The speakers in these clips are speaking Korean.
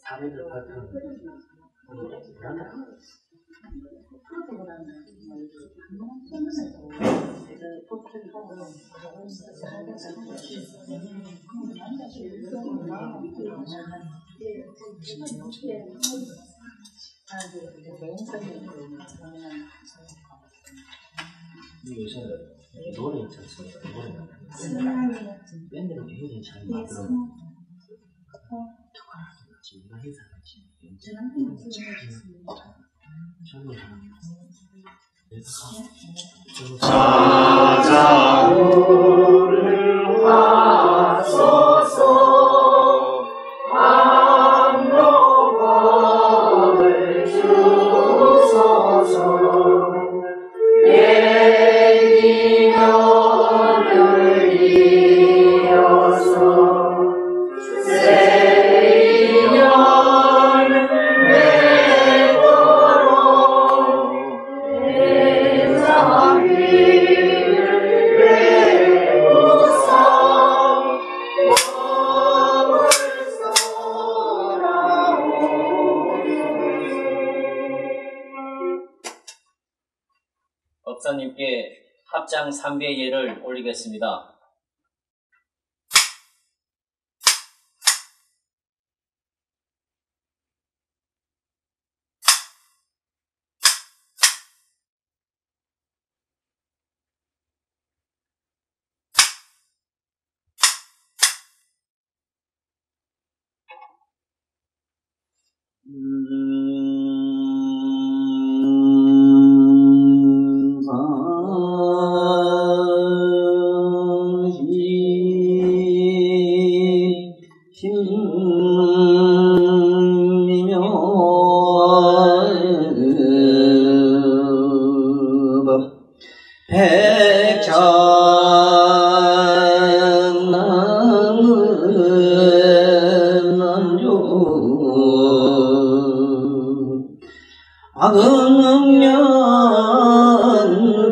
사례를 발표하는 요새 노래 있잖습니까? 노래 밴드를 굉장히 잘 만들어 지금 행사같이 찾아오를 하소서 압록법을 주소서 예기면을 이어서 법사님께 합장 3배 예를 올리겠습니다. 악응년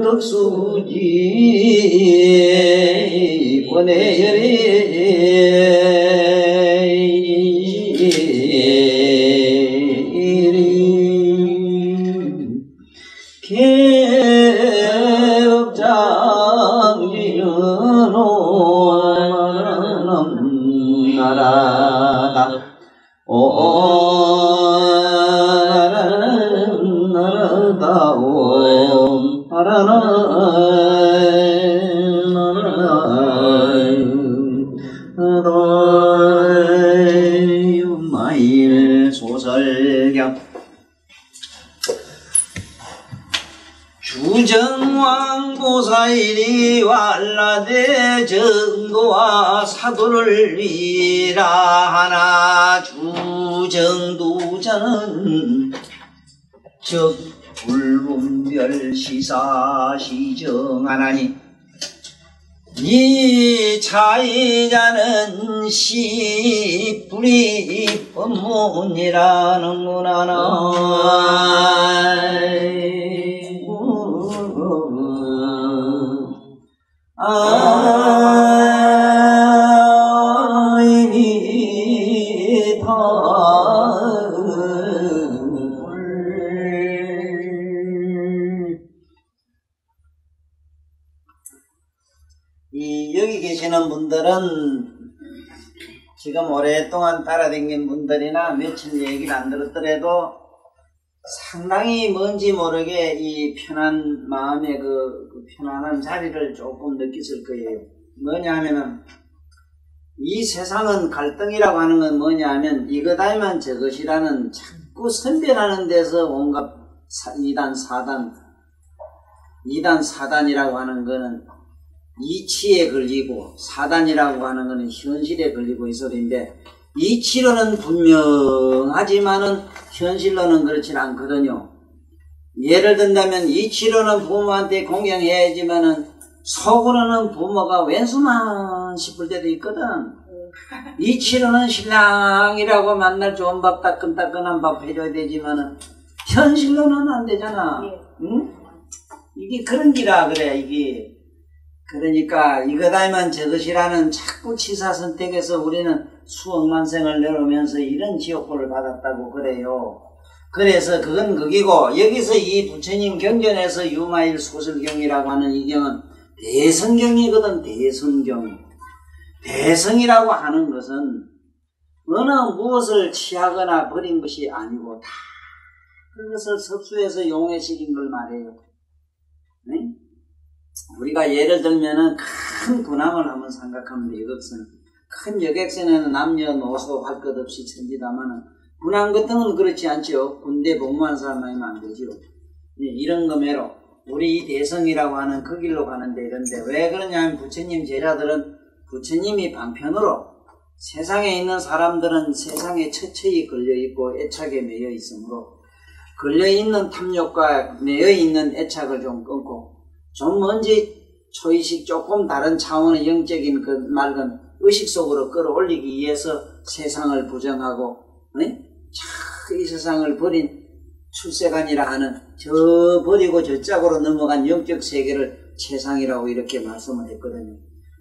덕수지 권해열이 개업장지연호 나라다 나라다옴 마일 소설경 주정왕보살이 왈라대 정도와 사도를 위라하나 주정도자는 즉 불분별 시사시정하나니 이 차이자는 시불이 법문이라는구나. 여기 계시는 분들은 지금 오랫동안 따라다닌 분들이나 며칠 얘기를 안 들었더라도 상당히 뭔지 모르게 이 편한 마음의 그 편안한 자리를 조금 느끼실 거예요. 뭐냐 하면은 이 세상은 갈등이라고 하는 건 뭐냐 하면 이것 아니면 저것이라는 자꾸 선별하는 데서 온갖 2단 4단이라고 하는 거는 이치에 걸리고 4단이라고 하는 것은 현실에 걸리고 이 소리인데 이치로는 분명하지만은 현실로는 그렇지 않거든요. 예를 든다면 이치로는 부모한테 공경해야지만은 속으로는 부모가 왼수만 싶을 때도 있거든. 이치로는 신랑이라고 만날 좋은 밥 따끈따끈한 밥 해줘야 되지만은 현실로는 안 되잖아. 응? 이게 그런 기라 그래 이게. 그러니까 이거다만 저것이라는 자꾸 치사 선택에서 우리는 수억만생을 내려오면서 이런 지옥보를 받았다고 그래요. 그래서 그건 극이고, 여기서 이 부처님 경전에서 유마일 소설경이라고 하는 이 경은 대성경이거든. 대성경. 대성이라고 하는 것은 어느 무엇을 취하거나 버린 것이 아니고 다 그것을 섭수해서 용해시킨 걸 말해요. 네? 우리가 예를 들면은 큰 군함을 한번 생각하면 여객선. 큰 여객선에는 남녀노소 할 것 없이 천지다마는 군함 같은 건 그렇지 않죠. 군대 복무한 사람만 하면 안 되죠. 이런 거매로 우리 이 대성이라고 하는 그 길로 가는데 이런데 왜 그러냐면 부처님 제자들은 부처님이 방편으로 세상에 있는 사람들은 세상에 처처히 걸려있고 애착에 매여 있으므로 걸려있는 탐욕과 매여있는 애착을 좀 끊고 좀 먼지 초의식 조금 다른 차원의 영적인 그 맑은 의식 속으로 끌어올리기 위해서 세상을 부정하고 이 세상을 버린 출세간이라 하는 저 버리고 저 짝으로 넘어간 영적 세계를 세상이라고 이렇게 말씀을 했거든요.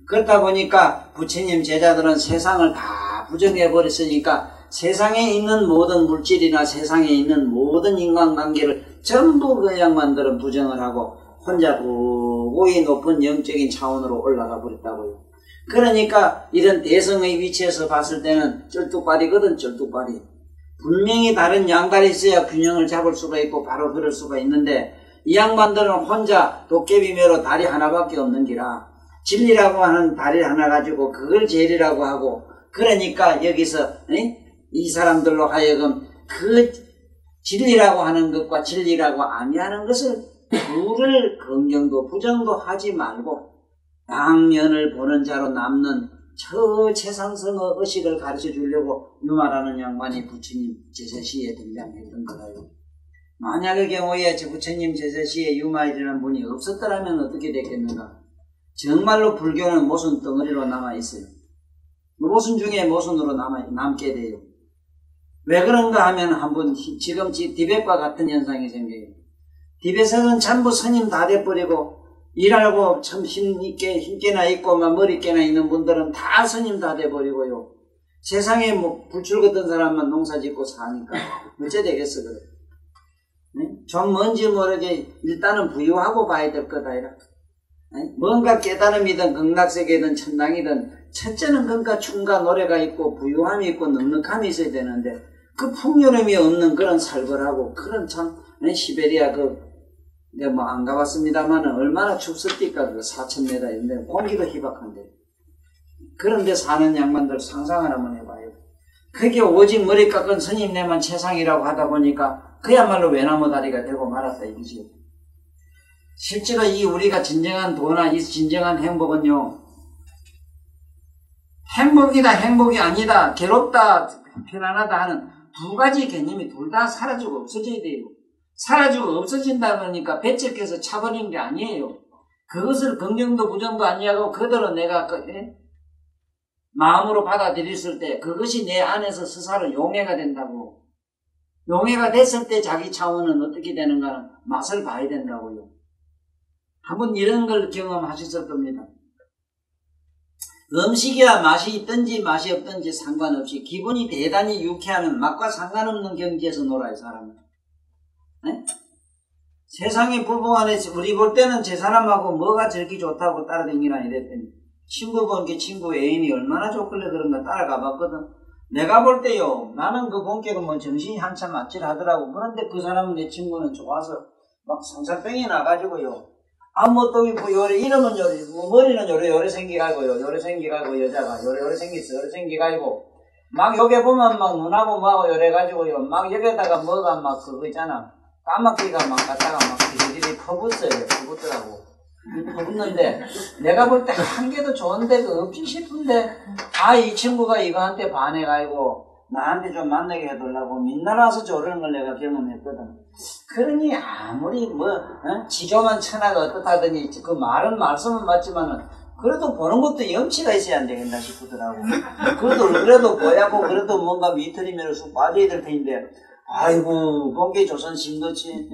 그렇다 보니까 부처님 제자들은 세상을 다 부정해 버렸으니까 세상에 있는 모든 물질이나 세상에 있는 모든 인간관계를 전부 그 양반들은 부정을 하고 혼자 고이 높은 영적인 차원으로 올라가 버렸다고요. 그러니까 이런 대성의 위치에서 봤을 때는 쩔뚝발이거든. 쩔뚝발이. 분명히 다른 양발이 있어야 균형을 잡을 수가 있고 바로 그럴 수가 있는데 이 양반들은 혼자 도깨비매로 다리 하나밖에 없는 기라 진리라고 하는 다리 하나 가지고 그걸 제일이라고 하고 그러니까 여기서 이 사람들로 하여금 그 진리라고 하는 것과 진리라고 아니하는 것을 둘을 긍정도 부정도 하지 말고 양면을 보는 자로 남는 저 최상승의 의식을 가르쳐 주려고 유마라는 양반이 부처님 제세시에 등장했던 거라요. 만약의 경우에 부처님 제세시에 유마이라는 분이 없었더라면 어떻게 됐겠는가? 정말로 불교는 모순 덩어리로 남아있어요. 모순 중에 모순으로 남게 돼요. 왜 그런가 하면 한번 지금 티벳과 같은 현상이 생겨요. 티벳은 전부 스님 다 돼버리고 일하고 참 힘께나 있고 머리께나 있는 분들은 다 스님 다 돼버리고요. 세상에 뭐 불출 같은 사람만 농사 짓고 사니까 어째 되겠어 그래. 네? 좀 뭔지 모르게 일단은 부유하고 봐야 될 거다 이라. 네? 뭔가 깨달음이든 극락세계든 천당이든 첫째는 그러니까 춤과 노래가 있고 부유함이 있고 넉넉함이 있어야 되는데 그 풍요로움이 없는 그런 살벌하고 그런 참 시베리아 내가 뭐 안 가봤습니다만 얼마나 춥습니까? 그 4,000m 인데 공기도 희박한데 그런데 사는 양반들 상상을 한번 해봐요. 그게 오직 머리 깎은 스님네만 최상이라고 하다 보니까 그야말로 외나무 다리가 되고 말았다 이거지. 실제로 이 우리가 진정한 도나 이 진정한 행복은요 행복이다 행복이 아니다 괴롭다 편안하다 하는 두 가지 개념이 둘 다 사라지고 없어져야 돼요. 사라지고 없어진다 그러니까 배척해서 차버리는 게 아니에요. 그것을 긍정도 부정도 아니하고 그대로 내가 마음으로 받아들였을 때 그것이 내 안에서 스스로 용해가 된다고. 용해가 됐을 때 자기 차원은 어떻게 되는가는 맛을 봐야 된다고요. 한번 이런 걸 경험하셨을 겁니다. 음식이야 맛이 있든지 맛이 없든지 상관없이 기분이 대단히 유쾌하면 맛과 상관없는 경지에서 놀아요 사람은. 네? 세상에 불봉하네 우리 볼 때는 제 사람하고 뭐가 저렇게 좋다고 따라다니나 이랬더니 친구 본게 친구 애인이 얼마나 좋길래 그런 거 따라가 봤거든. 내가 볼 때요 나는 그 본격은 뭐 정신이 한참 아찔하더라고. 그런데 그 사람은 내 친구는 좋아서 막 상사병이 나가지고요 앞모또 있고 요래 이름은 요래 머리는 요래 생기가고요 요래 생기가고 여자가 요래 생겼어 요래 생기가고 막 여기 보면 막 눈하고 뭐하고 요래 가지고요 막 여기다가 뭐가 막 그거 있잖아 까마귀가 막 갖다가 막 이리저리 퍼붓어요. 퍼붓더라고. 퍼붓는데 내가 볼 때 한 개도 좋은데 그 없지 싶은데 이 친구가 이거한테 반해가지고 나한테 좀 만나게 해달라고 민나라서 저러는 걸 내가 경험했거든. 그러니 아무리 지조만 천하가 어떻다더니 그 말은 말씀은 맞지만은 그래도 보는 것도 염치가 있어야 안 되겠나 싶더라고. 그래도 뽀얗고 그래도 뭔가 미터리면 쑥 빠져야 될 텐데, 아이고, 본게 조선 신같이,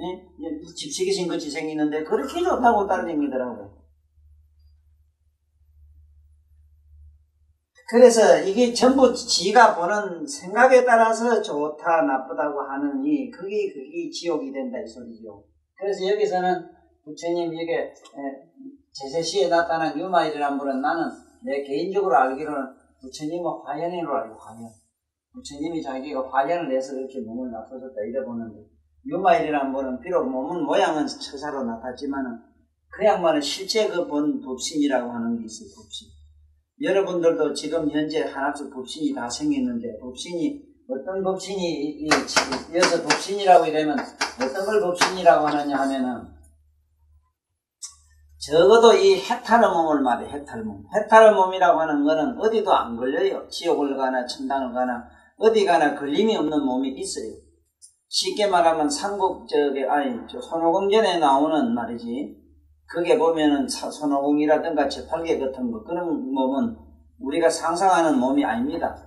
집시기 신같이 생기는데, 그렇게 좋다고 따라다니더라고. 그래서 이게 전부 지가 보는 생각에 따라서 좋다, 나쁘다고 하는 그게 지옥이 된다, 이 소리죠. 그래서 여기서는 부처님 이게, 제세시에 나타난 유마일이라는 분은 나는 내 개인적으로 알기로는 부처님은 화연으로 알고, 화연. 부처님이 자기가 화연을 내서 이렇게 몸을 나타줬다, 이래 보는데, 유마일이라는 분은 비록 몸은 모양은 처사로 나타났지만은, 그 양반은 실제 그 본 법신이라고 하는 게 있어요, 법신. 여러분들도 지금 현재 한학수 법신이 다 생겼는데, 법신이 어떤 법신이 이어서 법신이라고 이러면 어떤 걸 법신이라고 하느냐 하면은 적어도 이 해탈의 몸을 말해. 해탈의 몸. 해탈의 몸이라고 하는 거는 어디도 안 걸려요. 지옥을 가나 천당을 가나 어디 가나 걸림이 없는 몸이 있어요. 쉽게 말하면 손오공전에 나오는 말이지. 그게 보면은 손오공이라든가 제팔계 같은 거, 그런 몸은 우리가 상상하는 몸이 아닙니다.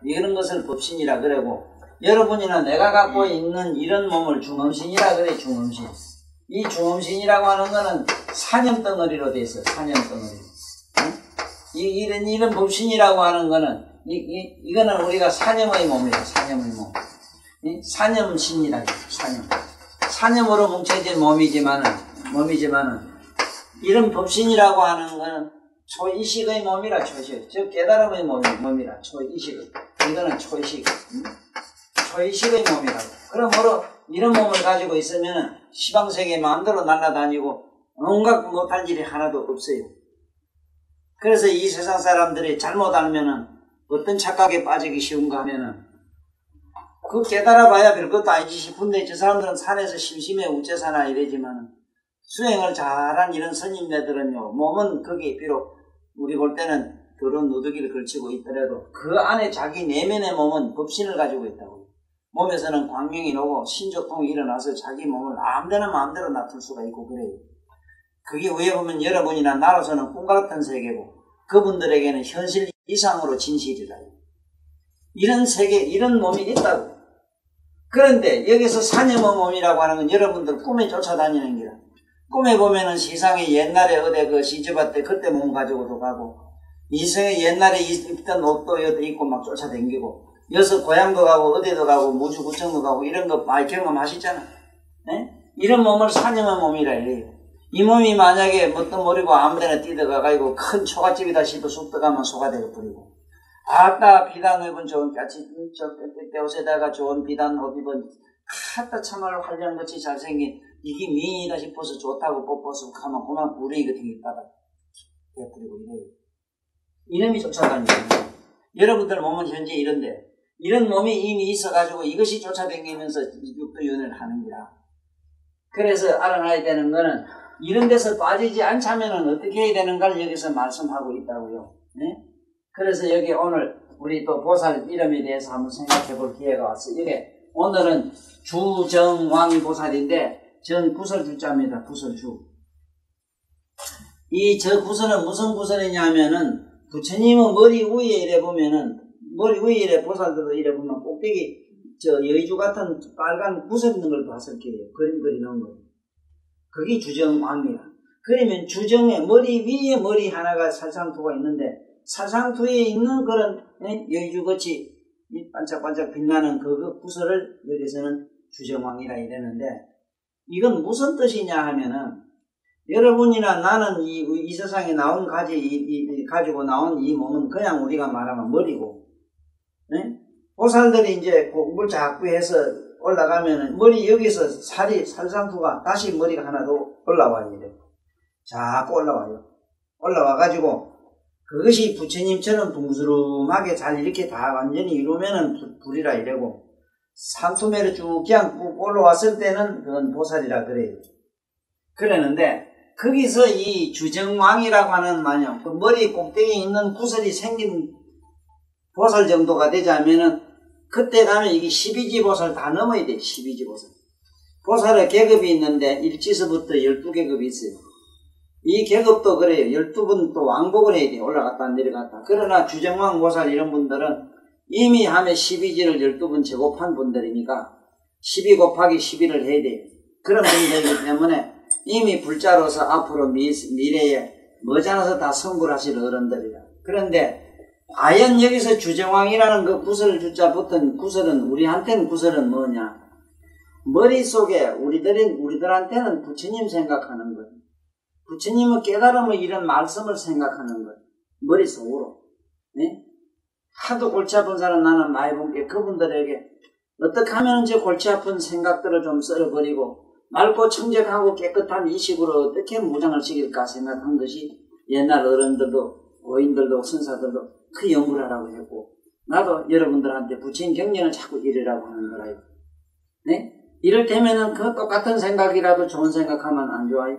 이런 것을 법신이라 그러고, 여러분이나 내가 갖고 있는 이런 몸을 중음신이라 그래. 중음신. 이 중음신이라고 하는 거는 사념덩어리로 돼 있어요. 사념덩어리. 이런 법신이라고 하는 거는 이거는 우리가 사념의 몸이에요. 사념의 몸. 사념신이라고. 사념으로 뭉쳐진 몸이지만은 이런 법신이라고 하는 거는 초이식의 몸이라. 초이식. 즉 깨달음의 몸이라. 초이식의. 이거는 초이식. 초이식의 몸이라고. 그러므로 이런 몸을 가지고 있으면 시방세계 마음대로 날아다니고 온갖 못할 일이 하나도 없어요. 그래서 이 세상 사람들이 잘못 알면은 어떤 착각에 빠지기 쉬운가 하면은 그 깨달아봐야 별것도 아니지 싶은데, 저 사람들은 산에서 심심해 우째 사나 이러지만은 수행을 잘한 이런 스님네들은요, 몸은 거기 비록 우리 볼 때는 더러운 누더기를 걸치고 있더라도 그 안에 자기 내면의 몸은 법신을 가지고 있다고. 몸에서는 광명이 나고 신조통이 일어나서 자기 몸을 마음대로 놔둘 수가 있고 그래요. 그게 왜 보면 여러분이나 나로서는 꿈 같은 세계고, 그분들에게는 현실 이상으로 진실이라. 이런 세계, 이런 몸이 있다고. 그런데 여기서 사념의 몸이라고 하는 건 여러분들 꿈에 쫓아다니는 기라. 꿈에 보면은 세상에 옛날에 어디 그 시집할 때 그때 몸 가지고도 가고, 이생에 옛날에 입던 옷도 여기 입고 막 쫓아다니고, 여기서 고향도 가고 어디도 가고 무주구청도 가고 이런 거 많이 경험하시잖아. 네? 이런 몸을 사념의 몸이라 해요. 이 몸이 만약에 뭣도 모르고 아무데나 뛰어가가지고 큰 초가집이다 싶어 쑥 들어가면 소가 되고 버리고, 아따 비단 입은 좋은 까치 때 옷에다가 좋은 비단 옷 입은 아따 참말로 활량같이 잘생긴 이게 미인이다 싶어서 좋다고 뽀뽀서 가면 그만 부레이 같은 게 있다가 돼버리고 이래요. 이놈이 쫓아다니는 거예요. 여러분들 몸은 현재 이런데, 이런 몸이 이미 있어가지고 이것이 쫓아다니면서 육도윤을 하는 거야. 그래서 알아놔야 되는 거는 이런 데서 빠지지 않자면은 어떻게 해야 되는가를 여기서 말씀하고 있다고요. 네? 그래서 여기 오늘 우리 또 보살 이름에 대해서 한번 생각해 볼 기회가 왔어요. 이게 오늘은 주정왕 보살인데, 전 구설주자입니다. 구설주. 저 구설은 무슨 구설이냐면은, 부처님은 머리 위에 이래 보면은, 머리 위에 이래 보살들도 이래 보면 꼭대기 여의주 같은 빨간 구설 있는 걸 봤을 거예요. 그림 그리는 거. 그게 주정왕이라. 그러면 주정에 머리 위에 머리 하나가 살상투가 있는데, 살상투에 있는 그런 여의주같이 반짝반짝 빛나는 그 구설을 여기서는 주정왕이라 이러는데, 이건 무슨 뜻이냐 하면은, 여러분이나 나는 이 세상에 나온 가지고 나온 이 몸은 그냥 우리가 말하면 머리고, 네? 보살들이 이제 공부를 자꾸 해서 올라가면은 머리 여기서 살상투가 다시 머리가 하나 더 올라와요. 이래. 자꾸 올라와요. 올라와가지고 그것이 부처님처럼 붕스름하게 잘 이렇게 다 완전히 이루면은 불이라 이래고, 산투매로 쭉 그냥 쭉 올라왔을 때는 그건 보살이라 그래요. 그러는데 거기서 이 주정왕이라고 하는 그 머리 꼭대기에 있는 구설이 생긴 보살 정도가 되자면은, 그때 가면 이게 12지 보살 다 넘어야 돼. 12지 보살. 보살의 계급이 있는데 1지서부터 12계급이 있어요. 이 계급도 그래요. 12번 또 왕복을 해야 돼요. 올라갔다 내려갔다. 그러나 주정왕 모살 이런 분들은 이미 함에 12지를 12번 제곱한 분들이니까 12 곱하기 12를 해야 돼요. 그런 분들이기 때문에 이미 불자로서 앞으로 미래에 머지않아서 다 성불하실 어른들이라. 그런데 과연 여기서 주정왕이라는 그 구설 주자 붙은 구설은 우리한테는 구설은 뭐냐? 머릿속에 우리들한테는 부처님 생각하는 것, 부처님은 깨달음을 이런 말씀을 생각하는 것, 머릿속으로. 네? 하도 골치 아픈 사람 나는 많이 본 게 그분들에게 어떻게 하면 이제 골치 아픈 생각들을 좀 썰어버리고 맑고 청적하고 깨끗한 이 식으로 어떻게 무장을 시킬까 생각한 것이 옛날 어른들도 고인들도 선사들도 그 연구를 하라고 했고 나도 여러분들한테 부처님 경전을 자꾸 이르라고 하는 거라요. 네? 이럴 때면은 그 똑같은 생각이라도 좋은 생각하면 안 좋아요?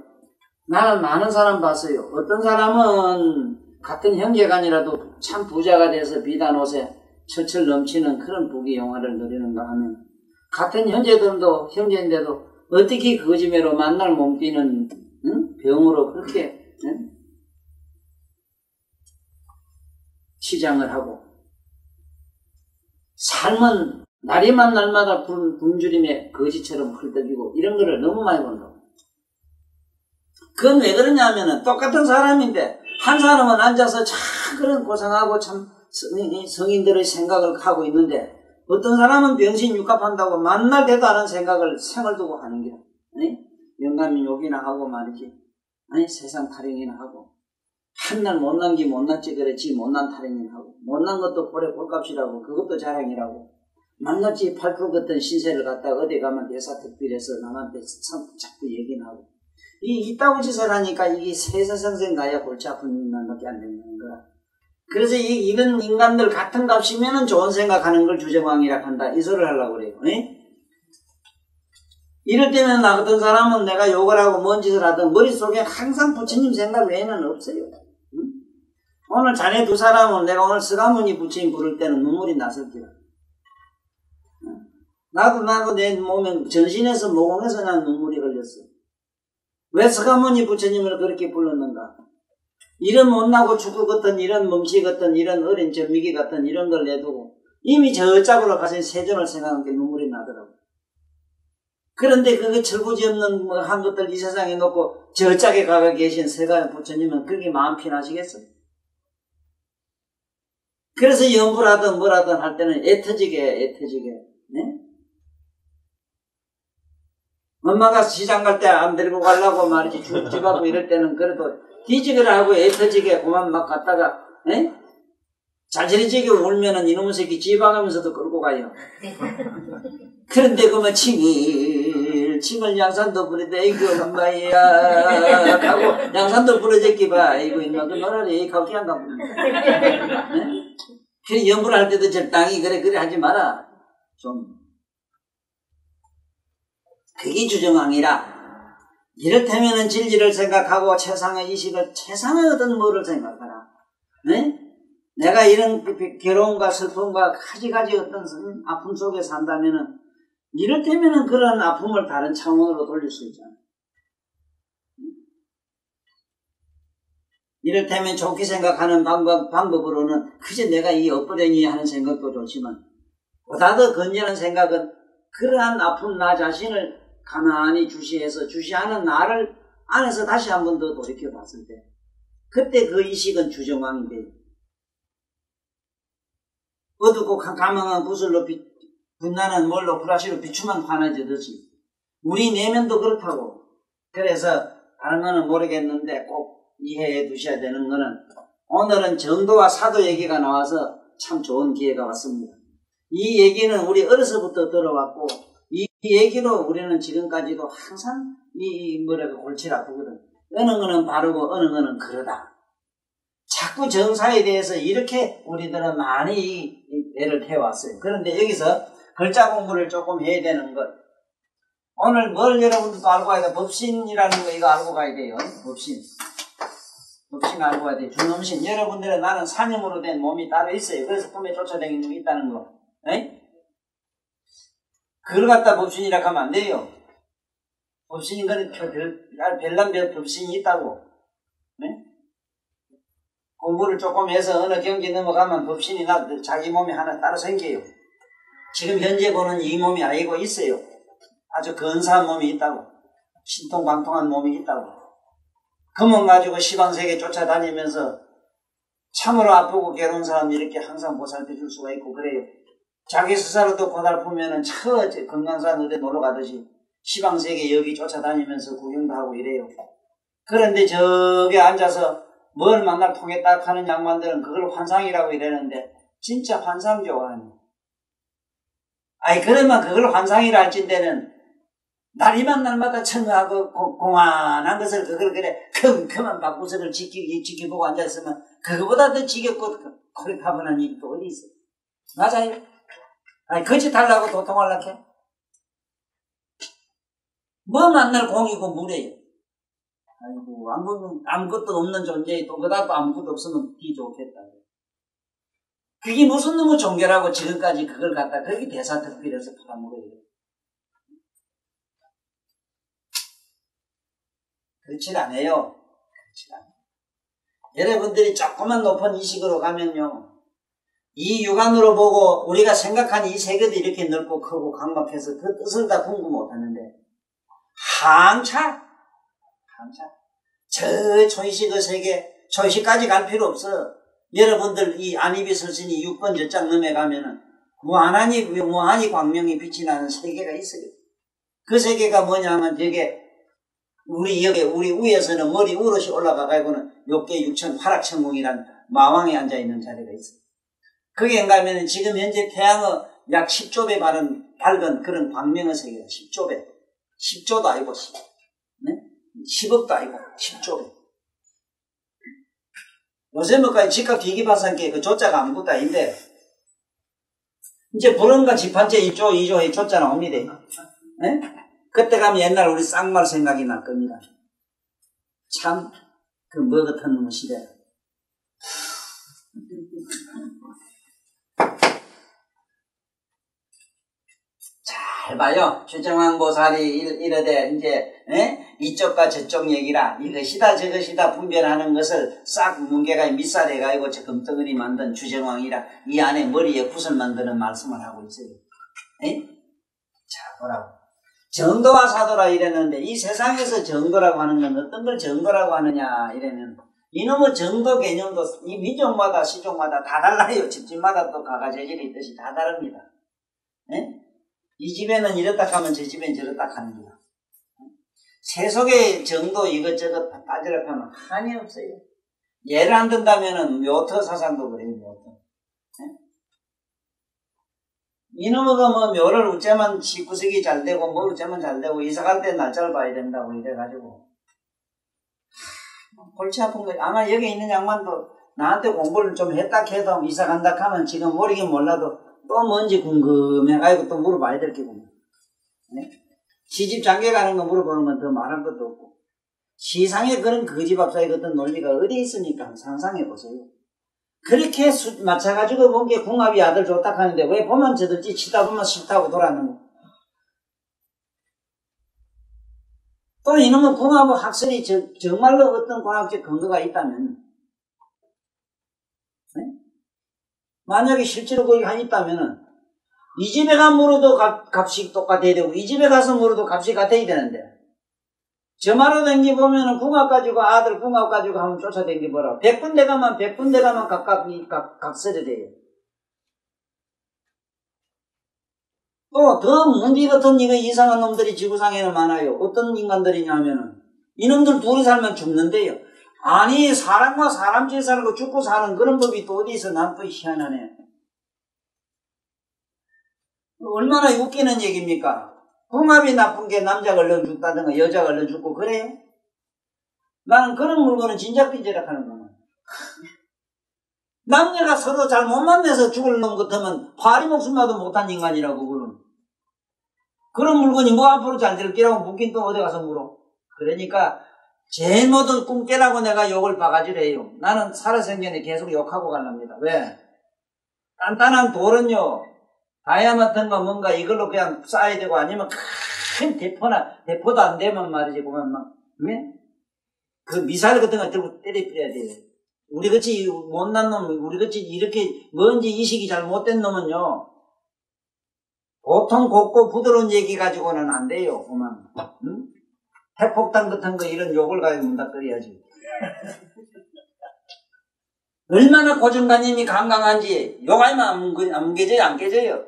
나는 많은 사람 봤어요. 어떤 사람은 같은 형제간이라도 참 부자가 돼서 비단 옷에 철철 넘치는 그런 부귀영화를 누리는가 하면 같은 형제인데도 어떻게 거짓말로 만날 몸띠는 병으로 그렇게 치장을 하고 삶은 날이만 날마다 굶주림에 거지처럼 헐떡이고 이런 거를 너무 많이 본다고. 그건 왜 그러냐면은 똑같은 사람인데 한 사람은 앉아서 참 그런 고생하고 참 성인들의 생각을 하고 있는데 어떤 사람은 병신 육합한다고 만날 때도 않은 생각을 생을 두고 하는 게 영감이 욕이나 하고 말이지 세상 타령이나 하고 한날 못난기 못났지 그렇지 못난 타령이나 하고 못난 것도 볼에 볼값이라고 그것도 자랑이라고 만났지 8% 같은 신세를 갖다가 어디 가면 대사특필해서 남한테 참 자꾸 얘기나 하고 이따구 짓을 하니까 이게 세세성생 가야 골치 아픈 인간밖에 안 되는 거라. 그래서 이런 인간들 같은 값이면은 좋은 생각하는 걸 주정왕이라 한다. 이 소리를 하려고 그래요. 이럴 때는 나 같은 사람은 내가 욕을 하고 뭔 짓을 하든 머릿속에 항상 부처님 생각 외에는 없어요. 오늘 자네 두 사람은 내가 오늘 스가모니 부처님 부를 때는 눈물이 났을 거야. 나도 내 몸에 전신에서 모공에서 난 눈물이 흘렸어. 왜 스가모니 부처님을 그렇게 불렀는가? 이런 못나고 죽을 같은 이런 멍치 같은 이런 어린 전미기 같은 이런 걸 내두고 이미 저 짝으로 가신 세존을 생각한 게 눈물이 나더라고. 그런데 그게 철부지 없는 한 것들 이 세상에 놓고 저 짝에 가가 계신 세가 부처님은 그게 마음 편하시겠어? 그래서 연구라든 뭐라든 할 때는 애터지게 네? 엄마가 시장 갈 때 안 데리고 가려고 말이지 집 하고 이럴 때는 그래도 뒤지기를 하고 애터지게 그만 막 갔다가 자지러지게 울면은 이놈의 새끼 집안가면서도 끌고 가요. 그런데 그만 칭을 양산도 부르되 에이그 엄마야 하고 양산도 부러졌기 봐. 에이그 인마 그 너라리 에이 가게 한다. 그래 연구를 할 때도 적당히 그래 하지 마라. 좀 그게 주정왕이라. 이렇다면은 진리를 생각하고 최상의 이식을 최상의 어떤 뭐를 생각하라. 네? 내가 이런 괴로움과 슬픔과 가지가지 어떤 아픔 속에 산다면은 이렇다면은 그런 아픔을 다른 차원으로 돌릴 수 있잖아. 이렇다면 좋게 생각하는 방법으로는 그저 내가 이 엇버리니 하는 생각도 좋지만 보다 더 건전한 생각은 그러한 아픈 나 자신을 가만히 주시하는 나를 안에서 다시 한 번 더 돌이켜 봤을 때 그때 그 이식은 주정왕이 돼요. 어둡고 깜깜한 구슬로 빛나는 뭘로 브라시로 비추면 환해지듯이 우리 내면도 그렇다고. 그래서 다른 거는 모르겠는데 꼭 이해해 두셔야 되는 거는 오늘은 정도와 사도 얘기가 나와서 참 좋은 기회가 왔습니다. 이 얘기는 우리 어려서부터 들어왔고 이 얘기로 우리는 지금까지도 항상 골치를 아프거든. 어느 거는 바르고 어느 거는 그러다. 자꾸 정사에 대해서 이렇게 우리들은 많이 애를 태워왔어요. 그런데 여기서 글자 공부를 조금 해야 되는 것. 오늘 뭘 여러분들도 알고 가야 돼. 법신이라는 거 이거 알고 가야 돼요. 법신 알고 가야 돼. 준엄신. 여러분들은 나는 사념으로 된 몸이 따로 있어요. 그래서 꿈에 쫓아다니는 놈이 있다는 거. 에이? 그걸 갖다 법신이라 하면 안 돼요. 법신인 거는 별난 법신이 있다고. 공부를 조금 해서 어느 경지 넘어가면 법신이나 자기 몸이 하나 따로 생겨요. 지금 현재 보는 이 몸이 아니고 있어요. 아주 근사한 몸이 있다고. 신통방통한 몸이 있다고. 그 몸 가지고 시방세계 쫓아다니면서 참으로 아프고 괴로운 사람 이렇게 항상 보살펴 줄 수가 있고 그래요. 자기 스스로도 고달프면은 금강산 어디 놀러 가듯이 시방세계 여기 쫓아다니면서 구경도 하고 이래요. 그런데 저기 앉아서 뭘 만날 통했다 하는 양반들은 그걸 환상이라고 이러는데 진짜 환상죠. 아니 그러면 그걸 환상이라 할진대는 날이만 날마다 청하고 공안한 것을 그걸 그래 컴컴한 박구석을 지켜보고 앉아있으면 그거보다 더 지겹고 고립하분한 일이 또 어디 있어. 맞아요. 아니 거짓하려고 도통하려고 해. 뭐 만날 공이고 무래요. 아이고 아무것도 없는 존재에 또 그다도 아무것도 없으면 비 좋겠다. 그게 무슨 놈의 종교라고 지금까지 그걸 갖다 그렇게 대사특필해서 팔아먹어요. 그렇지 않아요. 그렇지 않아요. 여러분들이 조금만 높은 이식으로 가면요. 이 육안으로 보고 우리가 생각한 이 세계도 이렇게 넓고 크고 강박해서 그 뜻을 다 공부 못하는데 한차 저 초이식의 세계 초이식까지 갈 필요 없어. 여러분들 이 안입이 설신이 6번 저장 넘어가면은 무한히 광명이 빛이 나는 세계가 있어요. 그 세계가 뭐냐면 저게 우리 위에서는 머리 우릇이 올라가가지고는 욕계 육천 화락천궁이란 마왕에 앉아있는 자리가 있어요. 그게 가면은 지금 현재 태양의 약 10조 배 밝은 그런 광명의 세계다. 10조 배. 10조도 아니고, 네? 10억도 아니고, 10조 배. 요새 뭐까지 집값 기기파산께 그 조자가 아무것도 아닌데, 이제 불언가 집한채 1조, 2조에 조자 나옵니다. 네? 그때 가면 옛날 우리 쌍말 생각이 날 겁니다. 참, 그 뭐 같은 놈의 시대. 잘 봐요. 주정왕보살이 이러되 이제 이쪽과 저쪽 얘기라 이것이다 저것이다 분별하는 것을 싹 뭉개가 밑살해가지고 저 금덩어리 만든 주정왕이라 이 안에 머리에 붓을 만드는 말씀을 하고 있어요. 자 보라고. 정도와 사도라 이랬는데 이 세상에서 정도라고 하는 건 어떤 걸 정도라고 하느냐 이래는 이놈의 정도 개념도 이 민족마다 시족마다 다 달라요. 집집마다 또 가가재질이 있듯이 다 다릅니다. 이 집에는 이렇다 하면 저 집엔 저렇다 하는 거야. 세속의 정도 이것저것 따지려고 하면 한이 없어요. 예를 안 든다면은 묘터 사상도 그래요. 묘터. 이놈의 뭐 묘를 어쩌면 19세기 잘 되고 뭐 어쩌면 잘 되고 이사 갈 때 날짜를 봐야 된다고 이래가지고 골치 아픈 거예요. 아마 여기 있는 양반도 나한테 공부를 좀 했다 해도 이사 간다 하면 지금 모르긴 몰라도 또 뭔지 궁금해가지고 또 물어봐야 될 게군요. 네? 시집 장계 가는 거 물어보는 건 더 말할 것도 없고 시상에 그런 거지밥사의 어떤 논리가 어디 있으니까 상상해 보세요. 그렇게 맞춰가지고 본 게 궁합이 아들 좋다 하는데 왜 보면 저들지 치다 보면 싫다고 돌아가는 거. 또 이놈은 궁합의 학설이 정말로 어떤 과학적 근거가 있다면 만약에 실제로 거기 있다면은 이 집에 가서 물어도 값이 똑같아야 되고 이 집에 가서 물어도 값이 같아야 되는데 저 말로 댕기 보면은 궁합 가지고 아들 궁합 가지고 한번 쫓아댕기 보라. 100군데 가면 각각 각설이 돼요. 또 더 문제 같은 이거 이상한 놈들이 지구상에는 많아요. 어떤 인간들이냐면은 이놈들 둘이 살면 죽는데요. 아니 사람과 사람 질 살고 죽고 사는 그런 법이 또 어디 있어. 난 또 희한하네. 얼마나 웃기는 얘기입니까? 궁합이 나쁜 게 남자가 얼른 죽다든가 여자가 얼른 죽고 그래요? 나는 그런 물건은 진작빈지락 하는구만. 남녀가 서로 잘 못 만나서 죽을 놈 같으면 파리 목숨마도 못한 인간이라고 그러는. 그런 물건이 뭐 앞으로 잘 될 끼라고 묻긴 또 어디 가서 물어. 그러니까 제 모든 꿈 깨라고 내가 욕을 바가지래요. 나는 살아생전에 계속 욕하고 갈랍니다. 왜? 단단한 돌은요 다이아마트인가 뭔가 이걸로 그냥 쌓아야 되고 아니면 큰 대포도 안 되면 말이지 그만 막 네? 그 미사일 같은 거 들고 때려야 돼요. 우리같이 못난 놈, 우리같이 이렇게 뭔지 이식이 잘 못된 놈은요, 보통 곱고 부드러운 얘기 가지고는 안 돼요, 그만. 응? 핵폭탄 같은 거 이런 욕을 가지고 문닥거려야지. 얼마나 고정관념이 강강한지 욕하면 안 깨져요, 안 깨져요.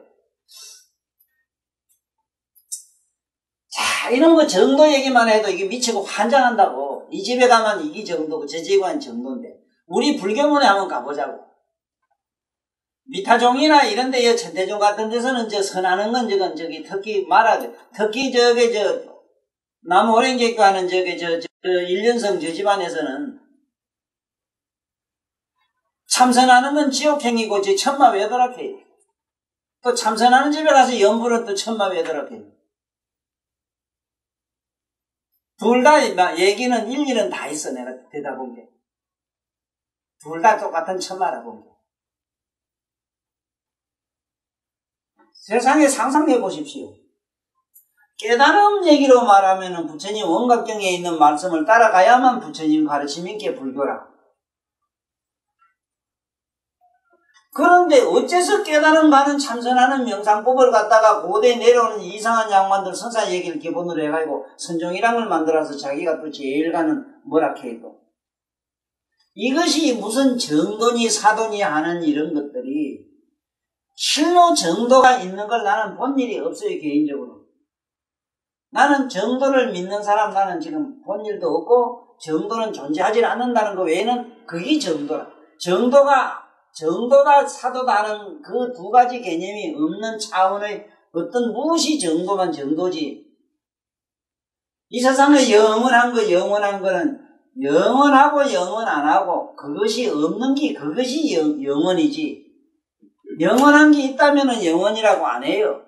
자, 이런 거 정도 얘기만 해도 이게 미치고 환장한다고. 이 집에 가면 이게 정도고 저 집에 가면 정도인데 우리 불교문에 한번 가보자고. 미타종이나 이런 데, 천대종 같은 데서는 선하는 건 저기 특히 말하죠. 특히 나무 오랭개교 하는 일련성 저 집안에서는 참선하는 건 지옥행이고 천마외도락해요. 또 참선하는 집에 가서 연불은 또 천마외도락해요. 둘 다 얘기는 일일은 다 있어. 내가 대답한 게. 둘 다 똑같은 천마라고. 세상에 상상해 보십시오. 깨달음 얘기로 말하면 부처님 원각경에 있는 말씀을 따라가야만 부처님 가르침인 게 불교라. 그런데 어째서 깨달음 가는 참선하는 명상법을 갖다가 고대 내려오는 이상한 양반들 선사 얘기를 기본으로 해가지고 선종이랑을 만들어서 자기가 또 제일 가는 뭐라 해도 이것이 무슨 정도니 사도니 하는 이런 것들이 실로 정도가 있는 걸 나는 본 일이 없어요. 개인적으로 나는 정도를 믿는 사람 나는 지금 본 일도 없고 정도는 존재하지 않는다는 거 외에는 그게 정도라. 정도다 사도다 하는 그 두 가지 개념이 없는 차원의 어떤 무엇이 정도만 정도지. 이 세상에 영원한 거는 영원하고 영원 안 하고 그것이 없는 게 그것이 영원이지. 영원한 게 있다면 영원이라고 안 해요.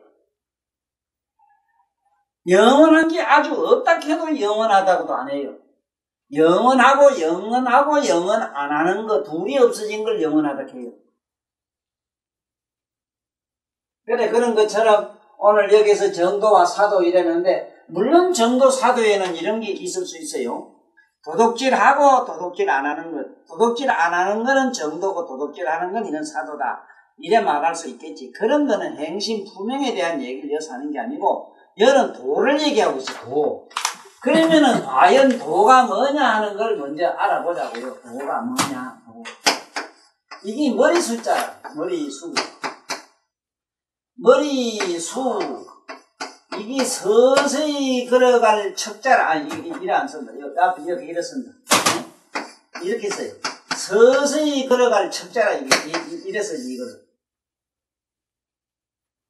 영원한 게 아주 없다 해도 영원하다고도 안 해요. 영원하고 영원 안 하는 거 둘이 없어진 걸 영원하다 해요. 그래 그런 것처럼 오늘 여기서 정도와 사도 이랬는데 물론 정도 사도에는 이런 게 있을 수 있어요. 도둑질하고 도둑질 안 하는 것. 도둑질 안 하는 거는 정도고 도둑질 하는 건 이건 사도다. 이래 말할 수 있겠지. 그런 거는 행심 투명에 대한 얘기를 여기서 하는 게 아니고 여는 도를 얘기하고 있어. 도. 그러면은 과연 도가 뭐냐 하는 걸 먼저 알아보자고요. 도가 뭐냐. 도. 이게 머리 숫자야. 머리수. 머리수. 이게 서서히 걸어갈 척자라. 이래 안 쓴다. 앞에 이렇게 이래 쓴다. 이렇게 써요. 서서히 걸어갈 척자라. 이래 써지 이거를.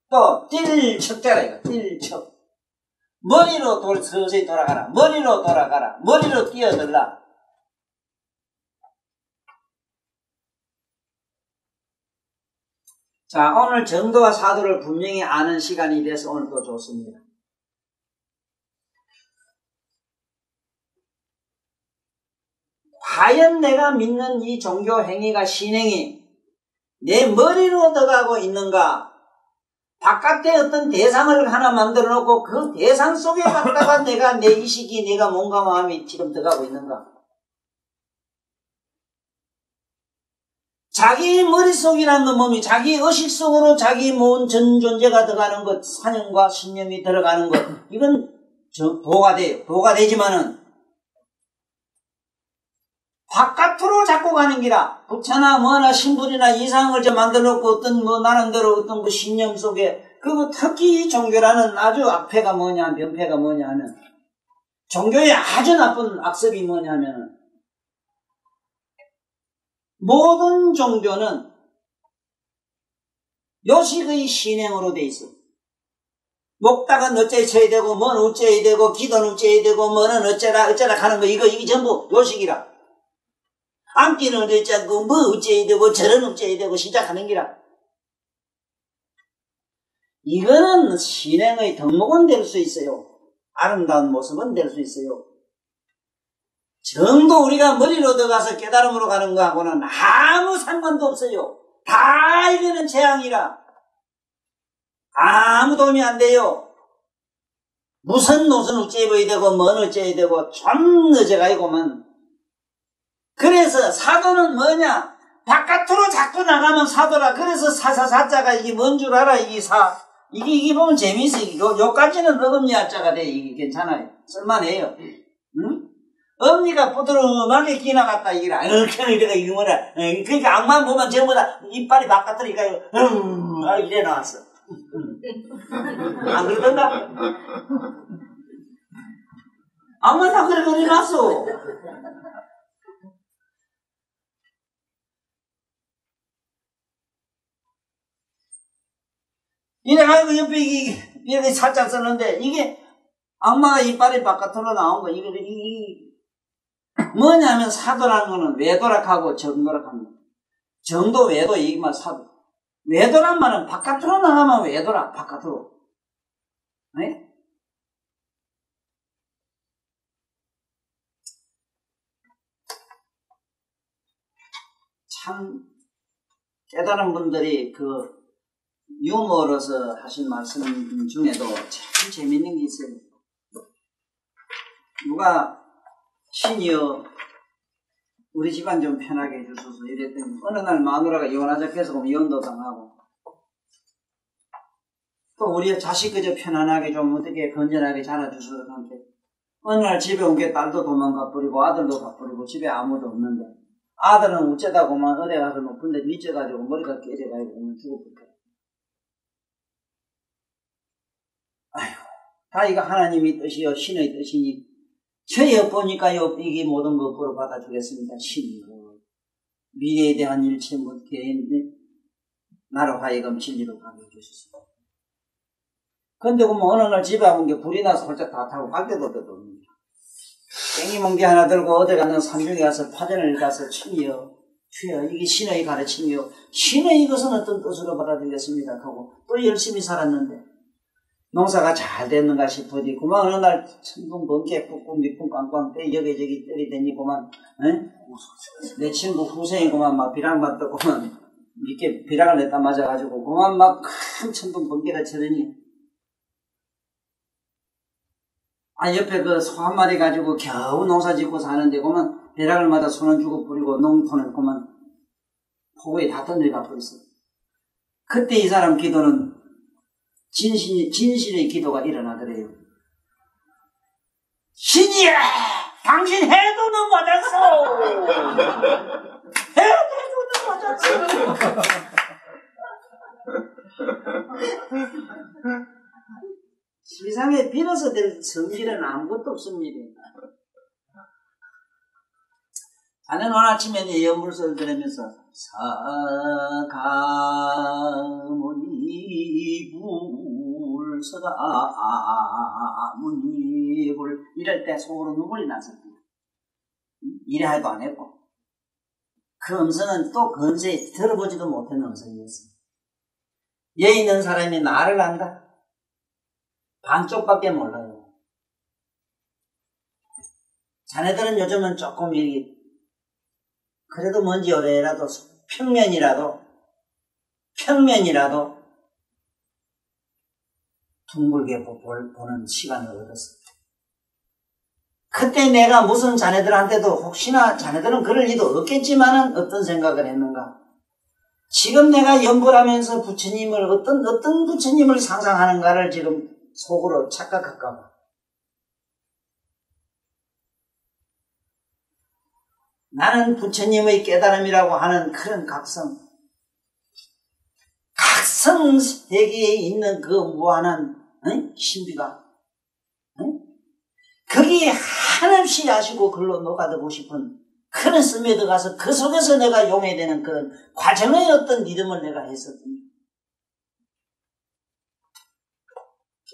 또 뛸 척자라 이거. 뛸 척. 머리로 서서히 돌아가라. 머리로 돌아가라. 머리로 뛰어들라. 자, 오늘 정도와 사도를 분명히 아는 시간이 돼서 오늘 또 좋습니다. 과연 내가 믿는 이 종교 행위가 신행이 내 머리로 들어가고 있는가? 바깥에 어떤 대상을 하나 만들어 놓고 그 대상 속에 갔다가 내가 내 의식이 내가 뭔가 마음이 지금 들어가고 있는가? 자기 머릿속이라는 건 몸이 자기 의식 속으로 자기 모은 전 존재가 들어가는 것, 사념과 신념이 들어가는 것, 이건 도가 돼요. 도가 되지만은 바깥으로 자꾸 가는 기라. 부처나 뭐나 신불이나 이상을 만들어 놓고 어떤 나름대로 어떤 그 신념 속에 그리고 특히 이 종교라는 아주 악패가 뭐냐, 병패가 뭐냐 하면 종교의 아주 나쁜 악습이 뭐냐 하면은 모든 종교는 요식의 신행으로 돼 있어. 목닥은 어째 쳐야 되고, 뭔 어째야 되고, 기도는 어째야 되고, 뭐는 어째라 하는 거, 이게 전부 요식이라. 앉기는 어째고, 뭐 어째야 되고, 저런 어째야 되고, 시작하는 기라. 이거는 신행의 덕목은 될 수 있어요. 아름다운 모습은 될 수 있어요. 정도 우리가 머리로 들어가서 깨달음으로 가는 거하고는 아무 상관도 없어요. 다 이거는 재앙이라. 아무 도움이 안 돼요. 무슨 옷은 어째 입어야 되고 뭔 어째야 되고 좀 늦어가지고만 그래서 사도는 뭐냐? 바깥으로 자꾸 나가면 사도라. 그래서 사사사자가 이게 뭔 줄 알아? 이게 이게 보면 재미있어. 요까지는 어금니자가 돼. 이게 괜찮아요. 쓸만해요. 응? 엄니가 부드러움하게 기나갔다. 이게 이게 뭐라. 그러니까 악만 보면 전부 다 이빨이 바깥으로 이래 나왔어. 안 그러던가? 악만 다 그래 놨어. 이래가지고 옆에 이렇게 살짝 썼는데, 이게 악마가 이빨이 바깥으로 나온 거, 이게 뭐냐면 사도라는 거는 외도락하고 정도락합니다. 정도, 외도, 이만 사도. 외도란 말은 바깥으로 나가면 외도락, 바깥으로. 네? 참, 깨달은 분들이 유머로서 하신 말씀 중에도 참 재밌는 게 있어요. 누가 신이여 우리 집안 좀 편하게 해주소서 이랬더니 어느 날 마누라가 이혼하자 해서 이혼도 당하고 또 우리 자식 그저 편안하게 좀 어떻게 건전하게 자라주소서 한테 어느 날 집에 온 게 딸도 도망가 버리고 아들도 가버리고 집에 아무도 없는데 아들은 어쩌다고만 어디 가서 높은데 미쳐가지고 머리가 깨져가지고 오늘 죽어버려. 아휴, 다 이거 하나님의 뜻이요 신의 뜻이니 저희 보니까요 이게 모든 거 보러 받아주겠습니다. 신이요 미래에 대한 일체 못해 나로 하여금 진리로 가게 해주셨습니다. 근데 어느 날 집에 와본 게 불이 나서 홀짝 다 타고 갈 데도 없습니다. 땡기멍게 하나 들고 어디 가는 산중에 가서 파전을 가서 친이여 주여 이게 신의 가르침이요 신의 이것은 어떤 뜻으로 받아들였습니다 하고 또 열심히 살았는데 농사가 잘 됐는가 싶어지 그만 어느 날 천둥 번개 꾹꾹 밑풍 꽝꽝 때 여기저기 때리더니 그만 내 친구 후생이 그만 막 비랑 맞더구만 밑에 비랑을 냈다 맞아가지고 그만 막 큰 천둥 번개가 치더니 옆에 소 한 마리 가지고 겨우 농사 짓고 사는데 그만 벼락을 맞아 손은 주고 뿌리고 농토는 그만 폭우에 다 던져가 버렸어. 그때 이 사람 기도는 진실의 기도가 일어나더래요. 신이야! 당신 해도는 맞았어! 해도는 맞았어! 세상에 빌어서 될 성질은 아무것도 없습니다. 자네는 오늘 아침에 연불서를 들으면서 사가모니 불서가모니 불 이럴 때 속으로 눈물이 났습니다. 이래 해도 안 했고 그 음성은 또 근세에 들어보지도 못한 음성이었습니다. 여기 있는 사람이 나를 안다? 반쪽밖에 몰라요. 자네들은 요즘은 조금 그래도 뭔지 오래라도 평면이라도 둥글게 보는 시간을 얻었어요. 그때 내가 무슨 자네들한테도 혹시나 자네들은 그럴 리도 없겠지만은 어떤 생각을 했는가? 지금 내가 연불하면서 부처님을 어떤 부처님을 상상하는가를 지금 속으로 착각할까 봐. 나는 부처님의 깨달음이라고 하는 그런 각성 세계에 있는 그 무한한 신비가 거기에 한없이 아시고 글로 녹아들고 싶은 그런 스며에 들어가서 그 속에서 내가 용해되는 그런 과정의 어떤 믿음을 내가 했었습니다.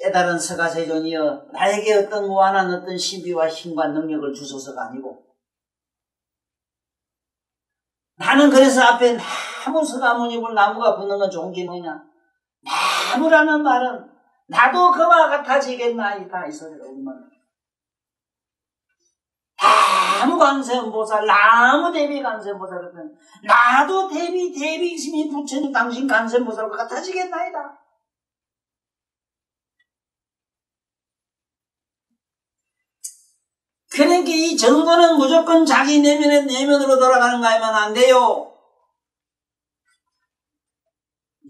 깨달은 서가세존이여 나에게 어떤 무한한 어떤 신비와 힘과 능력을 주소서가 아니고 나는 그래서 앞에 나무 서가모니불 나무가 붙는 건 좋은 게 뭐냐 나무라는 말은 나도 그와 같아지겠나이다 이 소리를 얼마나 나무 관세음보살 나무 대비 관세음보살 같은 나도 대비심이 부처님 당신 관세음보살과 같아지겠나이다. 그러니까 이 정도는 무조건 자기 내면으로 돌아가는 거 아니면 안 돼요.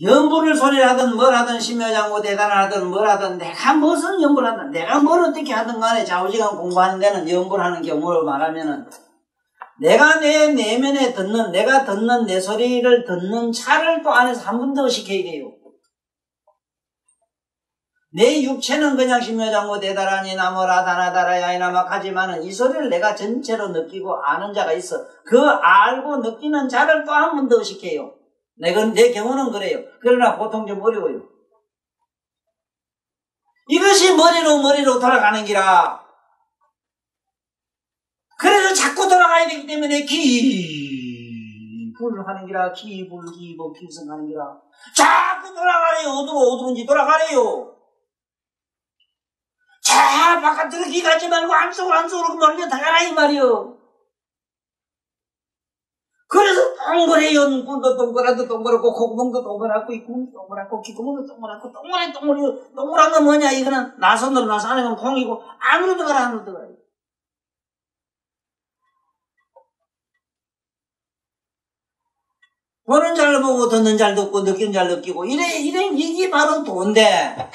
연불을 소리를 하든 뭘 하든 심묘장구 대단을 하든 뭘 하든 내가 무슨 연불을 하든 내가 뭘 어떻게 하든 간에 좌우지간 공부하는 데는 연불하는 경우로 말하면은 내가 내 내면에 듣는 내가 듣는 내 소리를 듣는 차를 또 안에서 한 번 더 시켜야 돼요. 내 육체는 그냥 심묘장구 대다라니 나무라 다나다라 야이나마 하지만은 이 소리를 내가 전체로 느끼고 아는 자가 있어. 그 알고 느끼는 자를 또 한 번 더 시켜요. 내 경우는 그래요. 그러나 보통 좀 어려워요. 이것이 머리로 돌아가는 기라. 그래서 자꾸 돌아가야 되기 때문에 기불 하는 기라. 기불 기승하는 기라. 자꾸 돌아가래요. 어디로든지 돌아가래요. 자 바깥으로 기 가지 말고 안쪽으로 멀리 다가라 이 말이요. 그래서 동그래요. 눈꼴도 동그랗고 콧구멍도 동그랗고 입구멍도 동그랗고 귓구멍도 동그랗고 동그란 건 뭐냐. 이거는 나선으로 나서 안에 가면 콩이고 안으로 들어가라 안으로 들어가라. 보는 잘 보고 듣는 잘 듣고 느끼는 잘 느끼고 이게 바로 도인데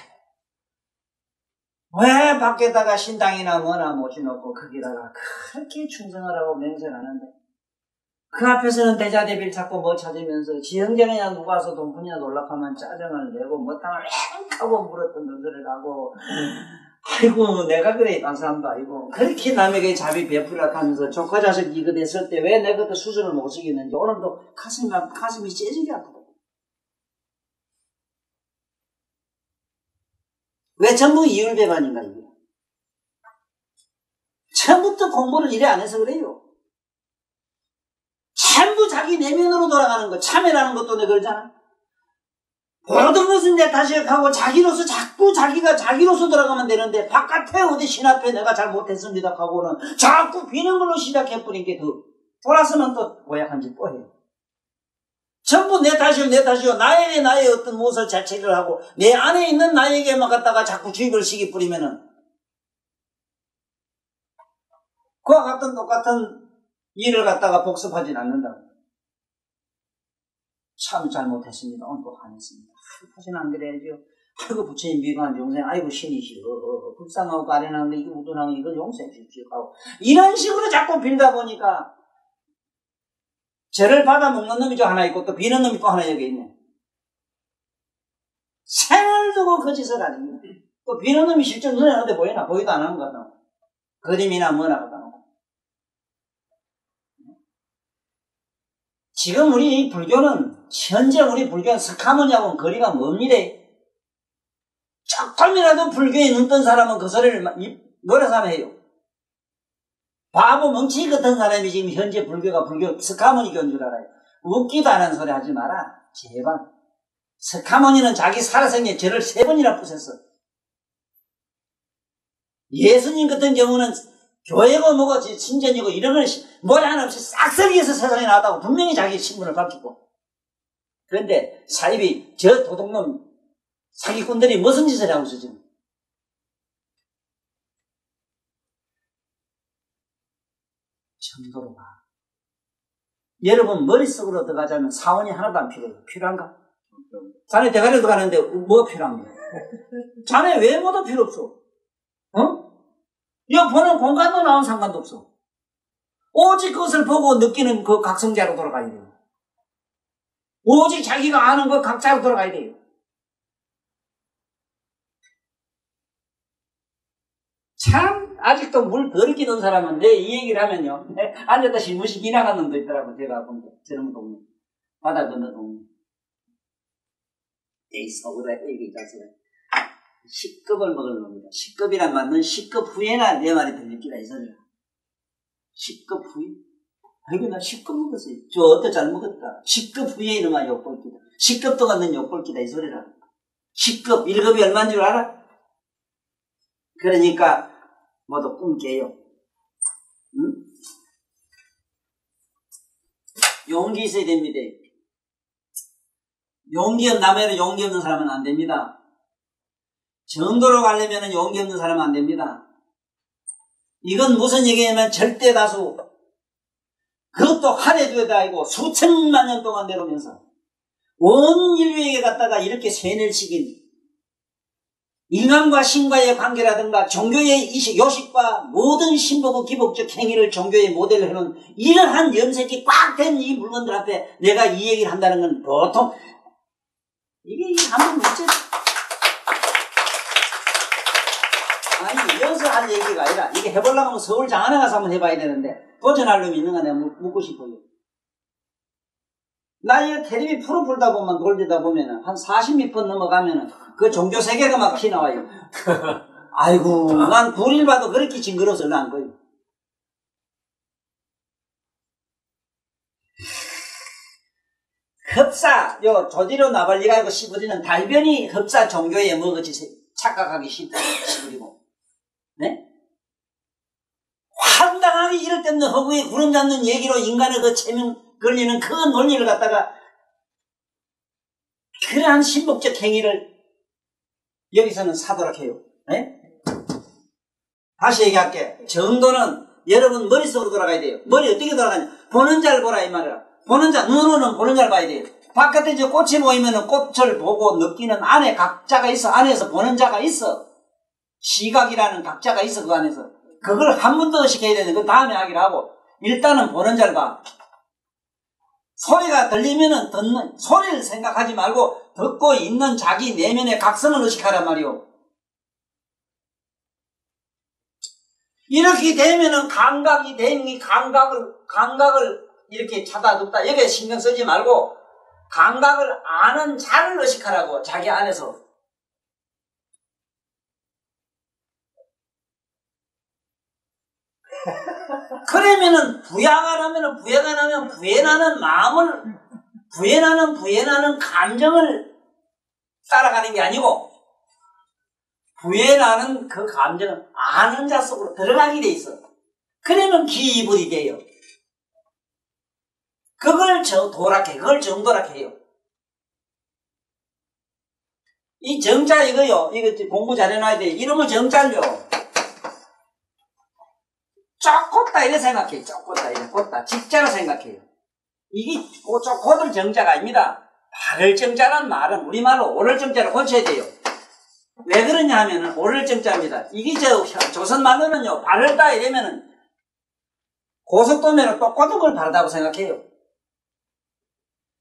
왜 밖에다가 신당이나 뭐나 모셔놓고 거기다가 그렇게 충성하라고 맹세를 하는데 그 앞에서는 대자대비를 찾고 뭐 찾으면서 지형장이나 누가 와서 돈푼이나 놀락하면 짜증을 내고 뭐 땅을 랭하고 물었던 놈들을 하고 아이고 내가 그래 딴 사람도 아니고 그렇게 남에게 자비 베풀라 하면서 조카 자식 이거 됐을 때 왜 내가 그때 수술을 못 시키는지 오늘도 가슴이 째지게 아프다. 왜 전부 이율배반인가 이게? 처음부터 공부를 이래 안 해서 그래요. 전부 자기 내면으로 돌아가는 거. 참회라는 것도 내가 그러잖아. 모든 것은 내 탓이라고 자기로서 자꾸 자기가 자기로서 돌아가면 되는데 바깥에 어디 신 앞에 내가 잘못했습니다 하고는 자꾸 비는 걸로 시작해버린 게 더 돌아서면 또 고약한 짓 또 해요. 전부 내 탓이요. 나의 어떤 무엇을 자책을 하고 내 안에 있는 나에게만 갖다가 자꾸 주입을 시기 뿌리면은 그와 같은 똑같은 일을 갖다가 복습하진 않는다. 참 잘못했습니다. 오늘 또 화냈습니다. 다시는 안 그래야죠. 아이고 부처님 미관한 용생 아이고 신이시여 불쌍하고 아련한데 이거 우둔하면 이거 용서해 주십시오 하고 이런 식으로 자꾸 빌다 보니까 죄를 받아 먹는 놈이 또 하나 있고 또 비는 놈이 또 하나 여기 있네. 생을 두고 거짓을 하니 또 비는 놈이 실제 눈에 어디 보이나? 보이도 안 하는 것 같다. 그림이나 뭐나 갖다 놓고. 지금 우리 불교는 현재 우리 불교는 스카모니하고는 거리가 멉니다. 조금이라도 불교에 눈 뜬 사람은 그 소리를 노래서 하면 해요. 바보 멍청이 같은 사람이 지금 현재 불교 스카모니교인 줄 알아요. 웃기도 않은 소리 하지 마라. 제발. 스카모니는 자기 살아생애 죄를 3번이나 부쉈어. 예수님 같은 경우는 교회고 뭐고 신전이고 이런 걸 머리 하나 없이 싹쓸이해서 세상에 나왔다고 분명히 자기 신분을 밝히고. 그런데 사입이 저 도둑놈 사기꾼들이 무슨 짓을 하고 있어 지금. 정도로 봐. 여러분 머릿속으로 들어가자면 사원이 하나도 안 필요해요. 필요한가? 자네 대가리로 들어가는데 뭐가 필요한 거야? 자네 외모도 필요 없어. 어? 이거 보는 공간도 나온 상관도 없어. 오직 그것을 보고 느끼는 그 각성자로 돌아가야 돼요. 오직 자기가 아는 그 각자로 돌아가야 돼요. 참 아직도 물 덜 끼는 사람은 내 이 얘기를 하면요. 앉았다 실무식 일하는 놈도 있더라고. 제가 본 게. 저런 동네. 바다 건너 동네. 에이 서울에 얘기 자세가 10급을 먹을 놈이다. 10급이란 말은 10급 후에나 내 말이 들릴기라 이 소리야. 10급 후에? 아이고 나 10급 먹었어요. 저 어때 잘 먹었다. 10급 후에 이놈아 욕벌기다. 10급 동안 넌 욕벌기다 이 소리라. 10급 1급이 얼마인 줄 알아? 그러니까 모두 꿈 깨요. 응? 용기 있어야 됩니다. 남의 용기 없는 사람은 안 됩니다. 정도로 가려면 용기 없는 사람은 안 됩니다. 이건 무슨 얘기냐면 절대 다수. 그것도 한 해도 아니고 수천만 년 동안 내려오면서 온 인류에게 갖다가 이렇게 세뇌를 시킨 인간과 신과의 관계라든가 종교의 이식, 요식과 모든 신복의 기복적 행위를 종교의 모델로 해놓은 이러한 염색이 꽉 된 이 물건들 앞에 내가 이 얘기를 한다는 건 보통 이게 한번 문제. 아니 여기서 할 얘기가 아니라 이게 해보려면 서울 장안에 가서 한번 해봐야 되는데 도전할 놈이 있는가 내가 묻고 싶어요. 나 이거 텔레비 프로 풀다 보면 돌리다 보면은 한 40몇 번 넘어가면은 그 종교 세계가 막 피 나와요. 아이고 난 9일 봐도 그렇게 징그러워서 난 거예요. 흡사 요 조지로 나발리가 이거 씹어지는 달변이 흡사 종교에 뭐같이 착각하기 씹어지고 네? 황당하게 이럴 때 없는 허구에 구름 잡는 얘기로 인간의 그 체면 걸리는 그 논리를 갖다가 그러한 신복적 행위를 여기서는 사도록 해요. 네? 다시 얘기할게. 정도는 여러분 머릿속으로 돌아가야 돼요. 머리 어떻게 돌아가냐. 보는 자를 보라 이 말이야. 보는 자, 눈으로는 보는 자를 봐야 돼요. 바깥에 저 꽃이 보이면은 꽃을 보고 느끼는 안에 각자가 있어. 안에서 보는 자가 있어. 시각이라는 각자가 있어. 그 안에서. 그걸 한 번 더 시켜야 되는 그 다음에 하기로 하고 일단은 보는 자를 봐. 소리가 들리면은 듣는 소리를 생각하지 말고 듣고 있는 자기 내면의 각성을 의식하란 말이오. 이렇게 되면은 감각이 되는 이 감각을 이렇게 찾아듣다 여기에 신경 쓰지 말고 감각을 아는 자를 의식하라고 자기 안에서. 그러면은 부양을 하면은 부연하는 마음을 부연하는 감정을 따라가는 게 아니고 부연하는 그 감정은 아는 자 속으로 들어가게 돼 있어. 그러면 기입이 돼요. 그걸 그걸 정도락해 해요. 이 정자 이거 공부 잘해놔야 돼. 이름을 정자려. 쪼꼬다 이래 생각해요. 쪼꼬다 이래 꼬다 직자로 생각해요. 이게 쪼꼬들 정자가 아닙니다. 바를 정자란 말은 우리말로 오를 정자로 고쳐야 돼요. 왜 그러냐 하면은 오를 정자입니다. 이게 조선말로는요 바를다 이러면은 고속도면은 똑같은 걸 바르다고 생각해요.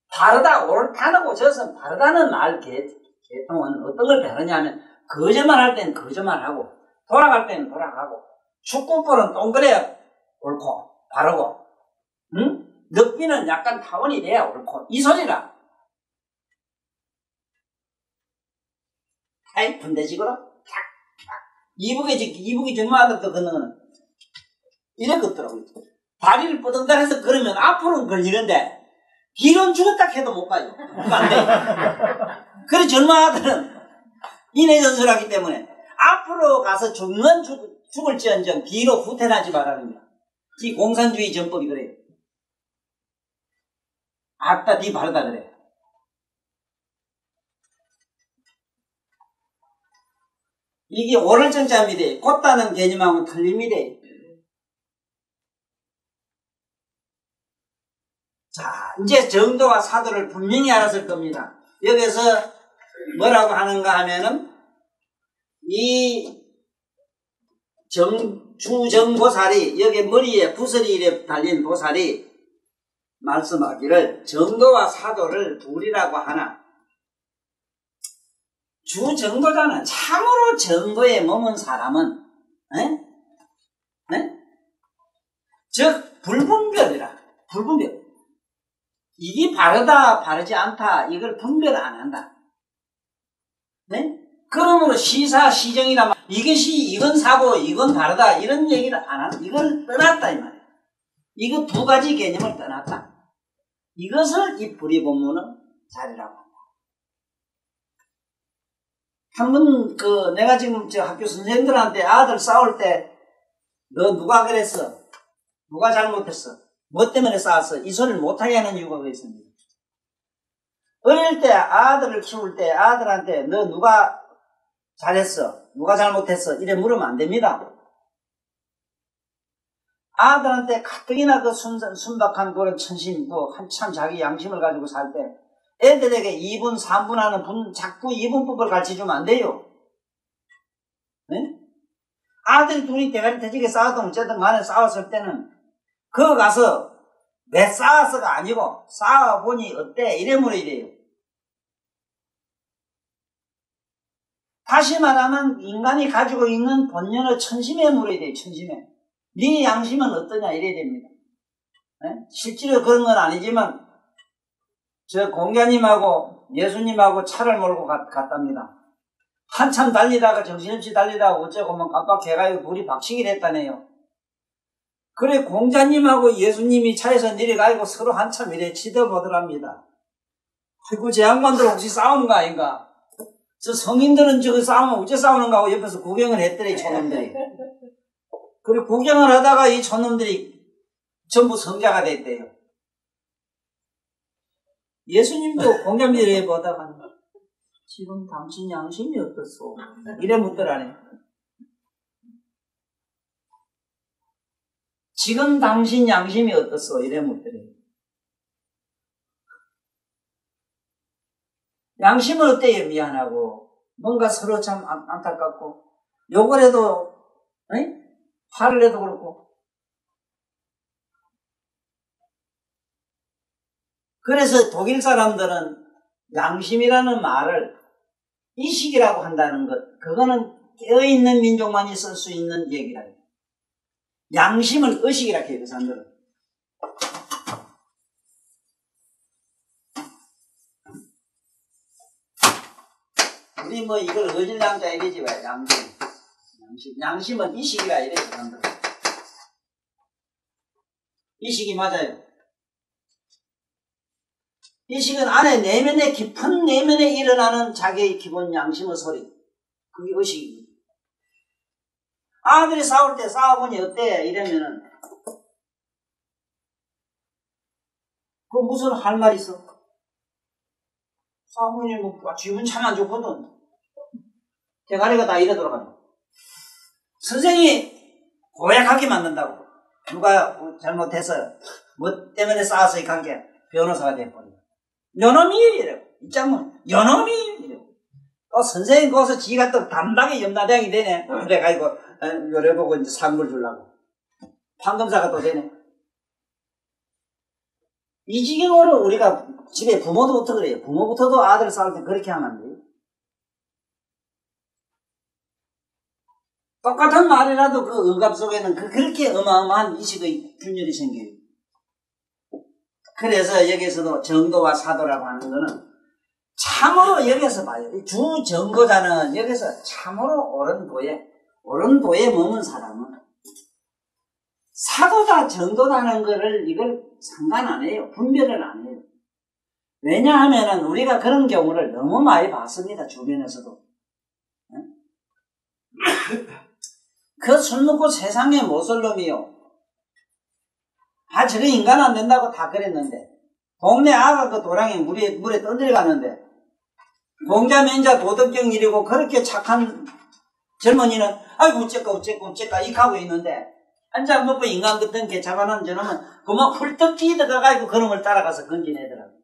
바르다 옳다는 곳에서 바르다는 말 계통은 어떤 걸 배우냐 하면 거짓말 할 때는 거짓말하고 돌아갈 때는 돌아가고 축구볼은 동그래야 옳고 바르고 응? 늑비는 약간 타원이 돼야 옳고 이 소리라. 아이 분대식으로 이북이 정마들도 걷는 이래 걷더라고요. 다리를 뻗은다해서 걸으면 앞으로는 걸리는데 뒤로는 죽었다 해도 못 가요. 안 돼. 그래 전마들은 인해전술하기 때문에 앞으로 가서 죽을지언정 뒤로 후퇴하지 말라는 거야. 이 공산주의 전법이 그래요. 아따 니 바르다 그래. 이게 오를 정자입니다. 곧다는 개념하고는 틀립니다. 자, 이제 정도와 사도를 분명히 알았을 겁니다. 여기서 뭐라고 하는가 하면은 이 주정보살이 여기 머리에 부스리에 달린 보살이 말씀하기를 정도와 사도를 둘이라고 하나 주정도자는 참으로 정도에 머문 사람은 즉 불분별이라. 불분별. 이게 바르다 바르지 않다 이걸 분별 안 한다. 네? 그러므로 시사시정이라 이건 사고 이건 다르다 이런 얘기를 안 한다. 이걸 떠났다 이 말이야. 이거 두 가지 개념을 떠났다. 이것을 이 불의본문은 자리라고 한다. 한번 내가 지금 저 학교 선생님들한테 아들 싸울 때 너 누가 그랬어? 누가 잘못했어? 뭐 때문에 싸웠어? 이 소리를 못하게 하는 이유가 있습니다. 어릴 때 아들을 키울 때 아들한테 너 누가 잘했어? 누가 잘못했어? 이래 물으면 안 됩니다. 아들한테 가뜩이나 그 순박한 그런 천심, 또 한참 자기 양심을 가지고 살 때 애들에게 2분, 3분 하는 자꾸 2분법을 가르쳐주면 안 돼요. 네? 아들이 둘이 대가리 터지게 싸우든 어쨌든 간에 싸웠을 때는 그거 가서 왜 싸웠어가 아니고 싸워보니 어때? 이래 물어야 돼요. 다시 말하면 인간이 가지고 있는 본연의 천심에 물어야 돼요. 천심에. 네 양심은 어떠냐 이래야 됩니다. 네? 실제로 그런 건 아니지만 저 공자님하고 예수님하고 차를 몰고 갔답니다. 한참 달리다가 정신없이 달리다가 어쩌고 뭐 깜빡해가지고 둘이 박치기를 했다네요. 그래 공자님하고 예수님이 차에서 내려가지고 서로 한참 이래 치더보더랍니다. 아이고 제 양반들 혹시 싸우는 거 아닌가? 저 성인들은 저거 싸우면 어째 싸우는가 하고 옆에서 구경을 했더니 촌놈들이. 그리고 구경을 하다가 이 촌놈들이 전부 성자가 됐대요. 예수님도 공자미를 보다가 지금 당신 양심이 어떻소? 이래 묻더라네. 지금 당신 양심이 어떻소? 이래 묻더래. 양심은 어때요? 미안하고 뭔가 서로 참 안타깝고 욕을 해도 화를 내도 그렇고 그래서 독일 사람들은 양심이라는 말을 의식이라고 한다는 것 그거는 깨어있는 민족만이 쓸 수 있는 얘기라. 양심을 의식이라고 해요. 그 사람들은. 우리 뭐 이걸 어질량자 이러지 왜 양심은 의식이라 이래 그 사람들은. 의식이 맞아요. 의식은 안에 내면에 깊은 내면에 일어나는 자기의 기본 양심의 소리. 그게 의식입니다. 아들이 싸울 때 싸워보니 어때? 이러면은 그 무슨 할 말 있어? 싸우니 뭐 기분 참 안 좋거든. 대가리가 다 이래 돌아가요. 선생이 고약하게 만든다고. 누가 잘못해서 뭐 때문에 싸워서 이 관계 변호사가 돼버려. 요놈이 이래요. 입장은 요놈이 이래요. 또 선생님 거기서 지가 또 담당의 염라대왕이 되네. 그래가지고 요래 보고 이제 상물 주려고. 판검사가 또 되네. 이 지경으로 우리가 집에 부모도부터 그래요. 부모부터도 아들 싸울 때 그렇게 하면 안 돼요. 똑같은 말이라도 그 응답 속에는 그렇게 어마어마한 의식의 균열이 생겨요. 그래서 여기서도 정도와 사도라고 하는 거는 참으로 여기서 봐요. 주 정도자는 여기서 참으로 옳은 도에 머문 사람은 사도다 정도다는 거를 이걸 상관 안 해요. 분별을 안 해요. 왜냐하면은 우리가 그런 경우를 너무 많이 봤습니다. 주변에서도. 그 술 먹고 세상에 못 살 놈이요. 저거 인간 안 된다고 다 그랬는데 동네 아가 그 도랑이 물에 떠들어가는데 공자 면자 도덕경 일이고 그렇게 착한 젊은이는 아이고 어째까 이하고 있는데 한잔 먹고 인간 같은 게 잡아놓은 저놈은 그만 훌떡 뛰어가가지고 그놈을 따라가서 건지내더라고.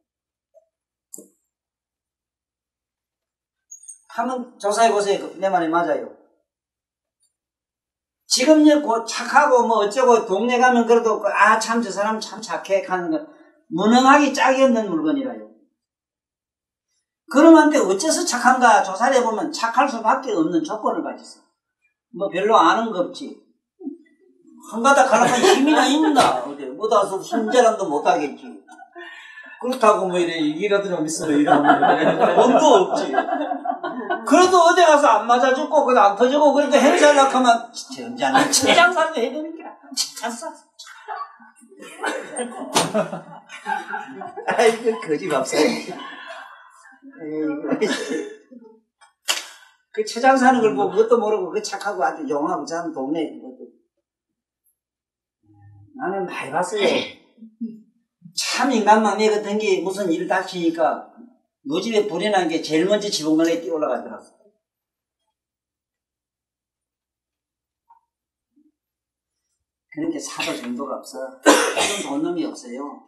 한번 조사해보세요. 내 말이 맞아요. 지금 착하고 뭐 어쩌고 동네 가면 그래도 참 저 사람 참 착해 하는 거 무능하기 짝이 없는 물건이라요. 그놈한테 어째서 착한가 조사를 해보면 착할 수밖에 없는 조건을 가졌어. 뭐 별로 아는 거 없지. 한가닥 가려면 힘이나 있나 어디 못와서 순자랑도 못하겠지. 그렇다고 뭐 이래 이기라도 좀 있어 이러면 돈도 없지. 그래도 어디 가서 안 맞아 죽고 그래 안 터지고 그렇게 행사하려고 하면 전자는 최장사도 해야 되니까 최장사. 아이고 거짓없어요. 그 최장사는 걸 보고 그것도 모르고 그 착하고 아주 용하고 참 동네 나는 많이 봤어요. 참 인간맘에 같은 게 무슨 일을 닥치니까 너 집에 불이 난 게 제일 먼저 지붕간에 뛰어 올라가더라고. 그렇게 사도 정도가 없어. 그런 좋은 놈이 없어요.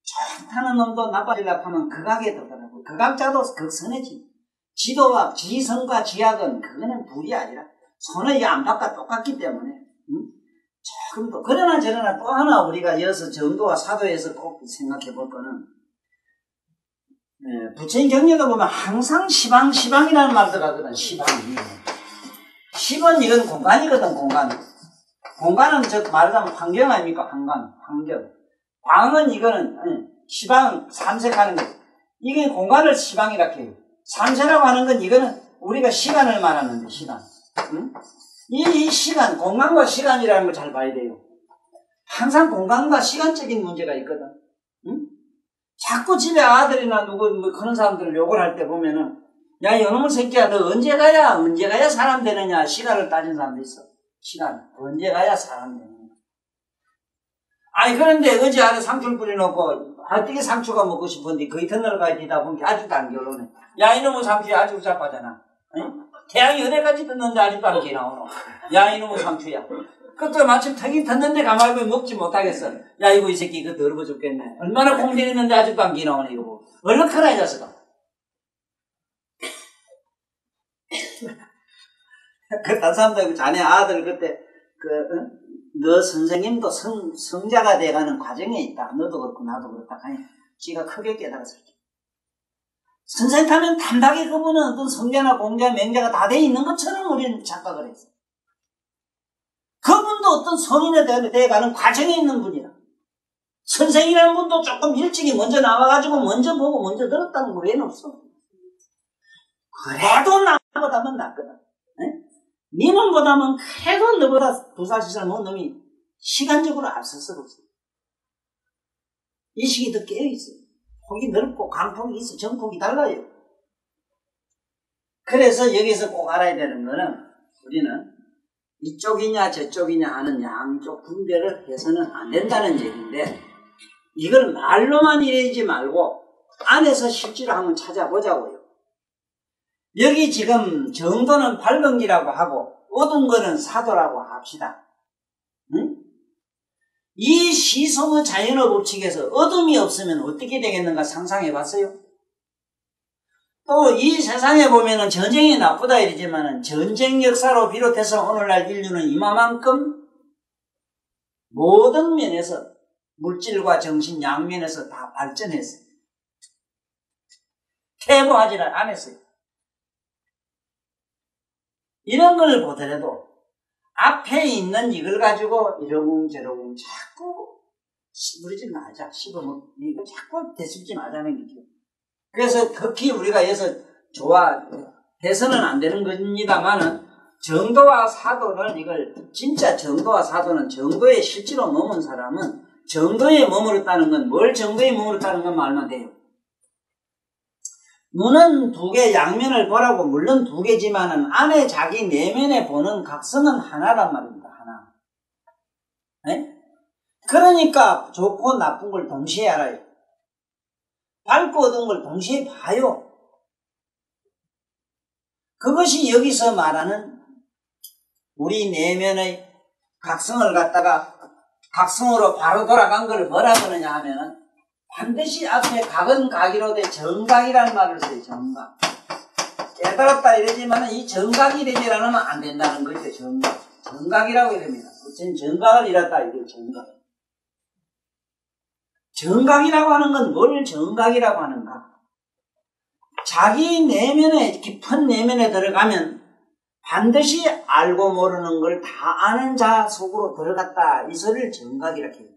좋다는 놈도 나빠지려고 하면 극악에 들더라고. 극악자도 극선해지. 지도와 지성과 지악은 그거는 둘이 아니라 손의 안팎과 똑같기 때문에 조금도 그러나 저러나 또 하나 우리가 여기서 정도와 사도에서 꼭 생각해 볼 거는 부처님 경례도 보면 항상 시방이라는 말 들어가거든. 시은 이건 공간이거든. 공간은 즉 말하자면 환경 아닙니까? 환경. 광은 이거는 시방 삼색하는 거. 이게 공간을 시방이라고 해요. 삼세라고 하는 건 이거는 우리가 시간을 말하는데 시간. 응? 이 시간, 공간과 시간이라는 걸 잘 봐야 돼요. 항상 공간과 시간적인 문제가 있거든. 응? 자꾸 집에 아들이나 누구 뭐 그런 사람들을 욕을 할 때 보면은 야 이놈의 새끼야 너 언제 가야 사람 되느냐 시간을 따진 사람도 있어. 시간 언제 가야 사람 되느냐. 아니 그런데 어제 안에 상추를 뿌려놓고 어떻게 상추가 먹고 싶은데 그 이튿날 가야 되다 보니 아직도 안 결혼해. 야 이놈의 상추야 아주 잡하잖아. 응? 태양이 어디까지 떴는데 아직도 안 기나오노. 야 이놈의 상추야. 그것도 마침 턱이 떴는데 가만히 먹지 못하겠어. 야 이거 이 새끼 이거 더러워 죽겠네. 얼마나 공들였는데 아직도 안 기나오네 이거. 얼른 커라 이 자식아. 그 딴 사람도 자네 아들 그때 너 선생님도 성자가 돼가는 과정에 있다. 너도 그렇고 나도 그렇다. 하니 지가 크게 깨달았을 때. 선생님 하면 단박에 그분은 어떤 성자나 공자, 맹자가 다 돼 있는 것처럼 우리는 착각을 했어. 그분도 어떤 성인에 돼가는 과정에 있는 분이라. 선생이라는 분도 조금 일찍이 먼저 나와가지고 먼저 보고 먼저 들었다는 거 외에는 없어. 그래도 나보다는 낫거든. 니놈보다는 그래도 너보다 2-3살 먹은 놈이 시간적으로 앞서서 그렇어. 의식이 더 깨어있어. 폭이 넓고 강폭이 있어. 정폭이 달라요. 그래서 여기서 꼭 알아야 되는 거는 우리는 이쪽이냐 저쪽이냐 하는 양쪽 분별을 해서는 안 된다는 얘기인데 이걸 말로만 이러지 말고 안에서 실제로 한번 찾아보자고요. 여기 지금 정도는 밝은기라고 하고 어두운 거는 사도라고 합시다. 응? 이 시성의 자연의 법칙에서 어둠이 없으면 어떻게 되겠는가 상상해 봤어요? 또 이 세상에 보면은 전쟁이 나쁘다 이러지만은 전쟁 역사로 비롯해서 오늘날 인류는 이만큼 모든 면에서 물질과 정신 양면에서 다 발전했어요. 퇴보하지는 않았어요. 이런 걸 보더라도 앞에 있는 이걸 가지고 이러쿵저러쿵 자꾸 씹으지 말자. 씹어먹 이거 자꾸 대씹지 말자는 거죠. 그래서 특히 우리가 여기서 좋아해서는 안 되는 겁니다만은 정도와 사도는 이걸 진짜 정도와 사도는 정도에 실제로 머문 사람은 정도에 머무르다는 건 뭘 정도에 머무르다는 건 말만 돼요. 눈은 2개 양면을 보라고 물론 2개지만은 안에 자기 내면에 보는 각성은 하나란 말입니다. 하나. 네? 그러니까 좋고 나쁜 걸 동시에 알아요. 밝고 어두운 걸 동시에 봐요. 그것이 여기서 말하는 우리 내면의 각성을 갖다가 각성으로 바로 돌아간 걸 뭐라 그러냐 하면은 반드시 앞에 각은 각이로 돼 정각이라는 말을 써요. 정각. 깨달았다 이러지만 이 정각이 되지 않으면 안 된다는 거죠. 정각. 정각이라고 이럽니다. 전 정각을 이뤘다 이게 정각. 정각이라고 하는 건 뭘 정각이라고 하는가? 자기 내면에 깊은 내면에 들어가면 반드시 알고 모르는 걸 다 아는 자 속으로 들어갔다. 이 소리를 정각이라고 해요.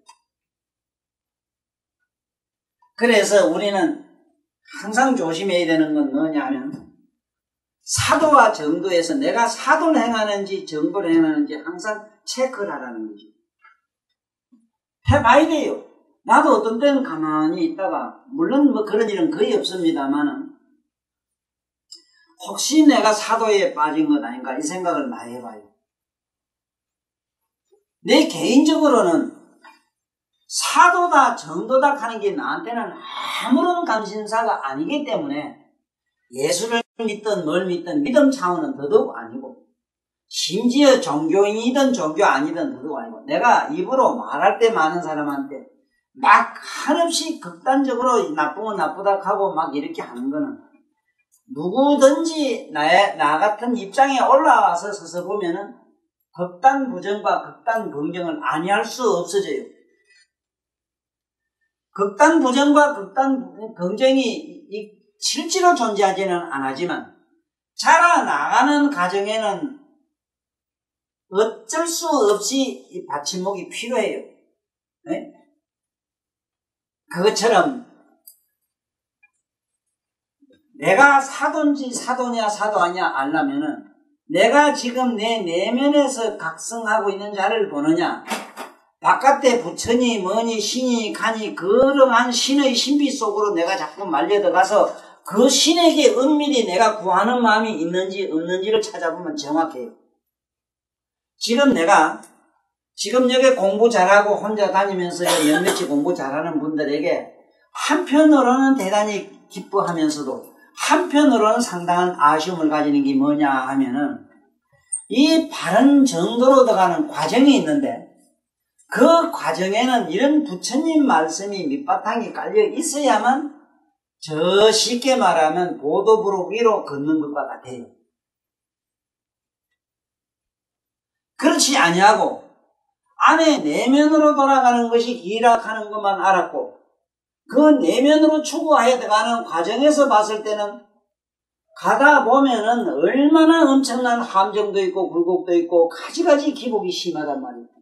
그래서 우리는 항상 조심해야 되는 건 뭐냐 하면 사도와 정도에서 내가 사도를 행하는지 정도를 행하는지 항상 체크를 하라는 거죠. 해봐야 돼요. 나도 어떤 때는 가만히 있다가 물론 뭐 그런 일은 거의 없습니다만은 혹시 내가 사도에 빠진 것 아닌가 이 생각을 많이 해봐요. 내 개인적으로는 사도다 정도다 하는 게 나한테는 아무런 감신사가 아니기 때문에 예수를 믿든 뭘 믿든 믿음 차원은 더더욱 아니고 심지어 종교인이든 종교 아니든 그거 아니고 내가 입으로 말할 때 많은 사람한테 막 한없이 극단적으로 나쁘면 나쁘다 하고 막 이렇게 하는 거는 누구든지 나 같은 입장에 올라와서 서서 보면은 극단 부정과 극단 긍정을 아니할 수 없어져요. 극단 부정과 극단 긍정이 실제로 존재하지는 않지만 자라나가는 과정에는 어쩔 수 없이 이 받침목이 필요해요. 네? 그것처럼 내가 사도인지 사도냐 사도 아니냐 알려면은 내가 지금 내 내면에서 각성하고 있는 자를 보느냐 바깥에 부처니 뭐니 신이 가니 그러한 신의 신비 속으로 내가 자꾸 말려들어가서 그 신에게 은밀히 내가 구하는 마음이 있는지 없는지를 찾아보면 정확해요. 지금 내가 여기 공부 잘하고 혼자 다니면서 몇몇이 공부 잘하는 분들에게 한편으로는 대단히 기뻐하면서도 한편으로는 상당한 아쉬움을 가지는 게 뭐냐 하면은 이 바른 정도로 들어가는 과정이 있는데 그 과정에는 이런 부처님 말씀이 밑바탕이 깔려 있어야만 저 쉽게 말하면 보도부록 위로 걷는 것과 같아요. 그렇지 아니하고 안에 내면으로 돌아가는 것이 기락하는 것만 알았고 그 내면으로 추구하여 들어가는 과정에서 봤을 때는 가다 보면은 얼마나 엄청난 함정도 있고 굴곡도 있고 가지가지 기복이 심하단 말입니다.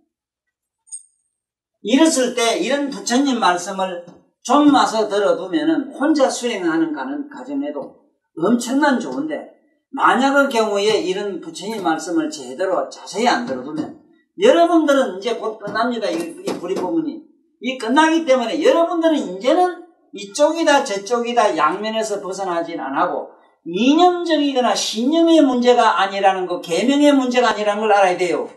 이랬을 때 이런 부처님 말씀을 좀 와서 들어두면은 혼자 수행하는 과정에도 엄청난 좋은데 만약의 경우에 이런 부처님 말씀을 제대로 자세히 안 들어두면 여러분들은 이제 곧 끝납니다. 이 불입법문이. 이 끝나기 때문에 여러분들은 이제는 이쪽이다 저쪽이다 양면에서 벗어나진 않고 이념적이거나 신념의 문제가 아니라는 거 계명의 문제가 아니라는 걸 알아야 돼요.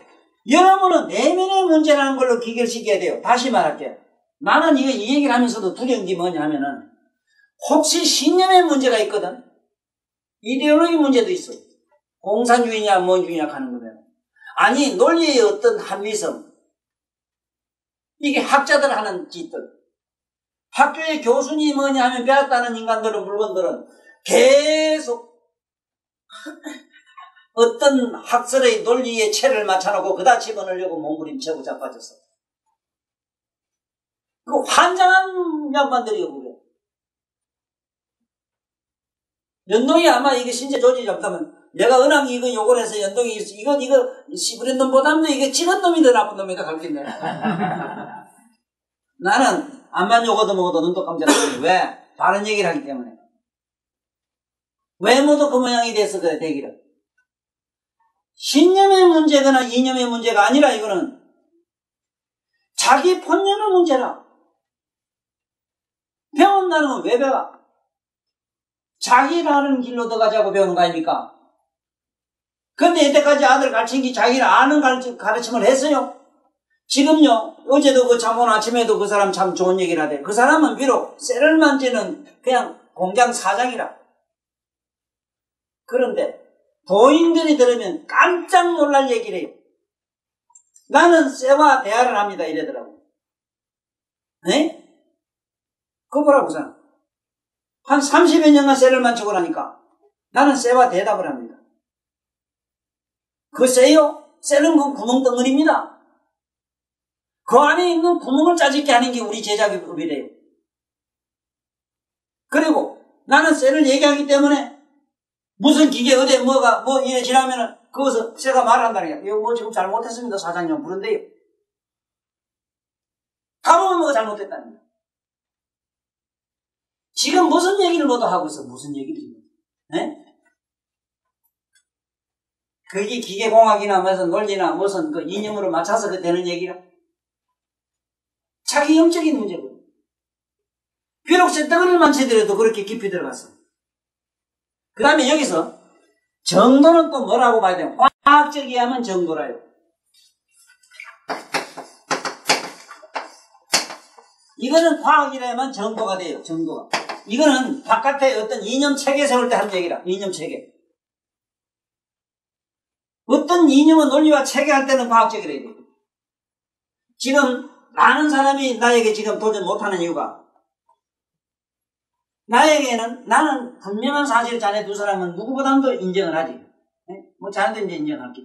여러분은 내면의 문제라는 걸로 기결시켜야 돼요. 다시 말할게요. 나는 이 얘기를 하면서도 두려운 게 뭐냐 하면은 혹시 신념의 문제가 있거든. 이데올로기 문제도 있어. 공산주의냐 뭔주의냐 하는 거면 아니 논리의 어떤 합리성 이게 학자들 하는 짓들 학교의 교수님이 뭐냐 하면 배웠다는 인간들은 물건들은 계속 어떤 학설의 논리에 채를 맞춰놓고 그다 집어넣으려고 몸부림치고 자빠졌어. 그 환장한 양반들이요 그게. 연동이 아마 이게 신체 조직이 잡다면 내가 은항이 이거 요걸 해서 연동이 이거 시부린 놈보다도 이게 찍은 놈이 더 나쁜 놈이다 갈겠네. 나는 암만 요거도 먹어도 눈도 깜짝이야. 왜? 다른 얘기를 하기 때문에. 외모도 그 모양이 돼서 그래 되기를. 신념의 문제거나 이념의 문제가 아니라 이거는 자기 본연의 문제라. 배운다는 건 왜 배워? 자기라는 길로 들어가자고 배우는 거 아닙니까? 근데 이때까지 아들 가르친 게 자기를 아는 가르침을 했어요. 지금요, 어제도 그 잠온 아침에도 그 사람 참 좋은 얘기를 하대. 그 사람은 비록 쇠를 만지는 그냥 공장 사장이라. 그런데 도인들이 들으면 깜짝 놀랄 얘기를 해요. 나는 쇠와 대화를 합니다. 이러더라고. 네? 그거 보라고 잖아. 한 30여 년간 쇠를 만지고 나니까 나는 쇠와 대답을 합니다. 그 쇠요? 쇠는 그 구멍덩어리입니다. 그 안에 있는 구멍을 짜집게 하는 게 우리 제자급이래요. 그리고 나는 쇠를 얘기하기 때문에 무슨 기계 어디 뭐 이래 지나면은 그것을 쇠가 말한다는 거야. 이거 뭐 지금 잘못했습니다. 사장님 부른데요. 가보면 뭐가 잘못했다는 거야. 지금 무슨 얘기를 모두 하고 있어? 무슨 얘기를 지금? 네? 그게 기계공학이나 무슨 논리나 무슨 그 이념으로 맞춰서 그 되는 얘기가 자기 영적인 문제거든. 비록 쇳덩어리를 만지더라도 그렇게 깊이 들어갔어. 그 다음에 여기서 정도는 또 뭐라고 봐야 돼요? 과학적이야만 정도라요. 이거는 과학이라야만 정도가 돼요. 정도가. 이거는 바깥에 어떤 이념체계 세울 때 하는 얘기라. 이념체계. 어떤 이념의 논리와 체계할 때는 과학적이라야 돼. 지금 많은 사람이 나에게 지금 도전 못하는 이유가 나에게는 나는 분명한 사실을 자네 두 사람은 누구보다도 인정을 하지. 뭐 자네도 이제 인정할게.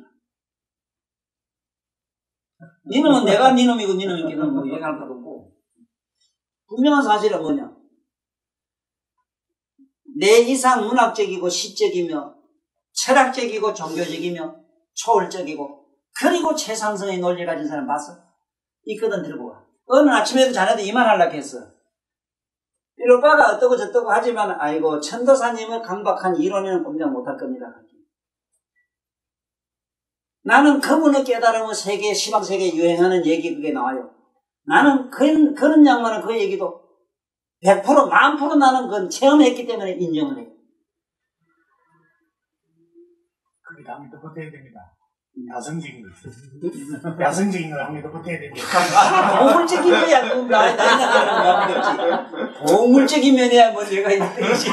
니놈은 내가 니놈이고 니놈이기는 뭐 얘기할 것도 없고 분명한 사실은 뭐냐? 내 이상 문학적이고 시적이며 철학적이고 종교적이며 초월적이고 그리고 최상승의 논리를 가진 사람 봤어? 있거든 들고 와. 어느 아침에도 자네도 이만하려고 했어. 삐로빠가 어떠고 저떠고 하지만 아이고 천도사님의 강박한 이론에는 꼼짝 못할 겁니다. 나는 그분의 깨달음의 세계, 시방세계에 유행하는 얘기 그게 나와요. 나는 그런 양반은 그 얘기도 100%, 10,000% 나는 그건 체험했기 때문에 인정을 해요. 그게 다음에 또 버텨야 됩니다. 야성적인 거. 야성적인 걸 한개 더 버텨야 됩니다. 동물적인 면이야. 나이나 동물적인 면이야. 뭐 얘가 있는 거지.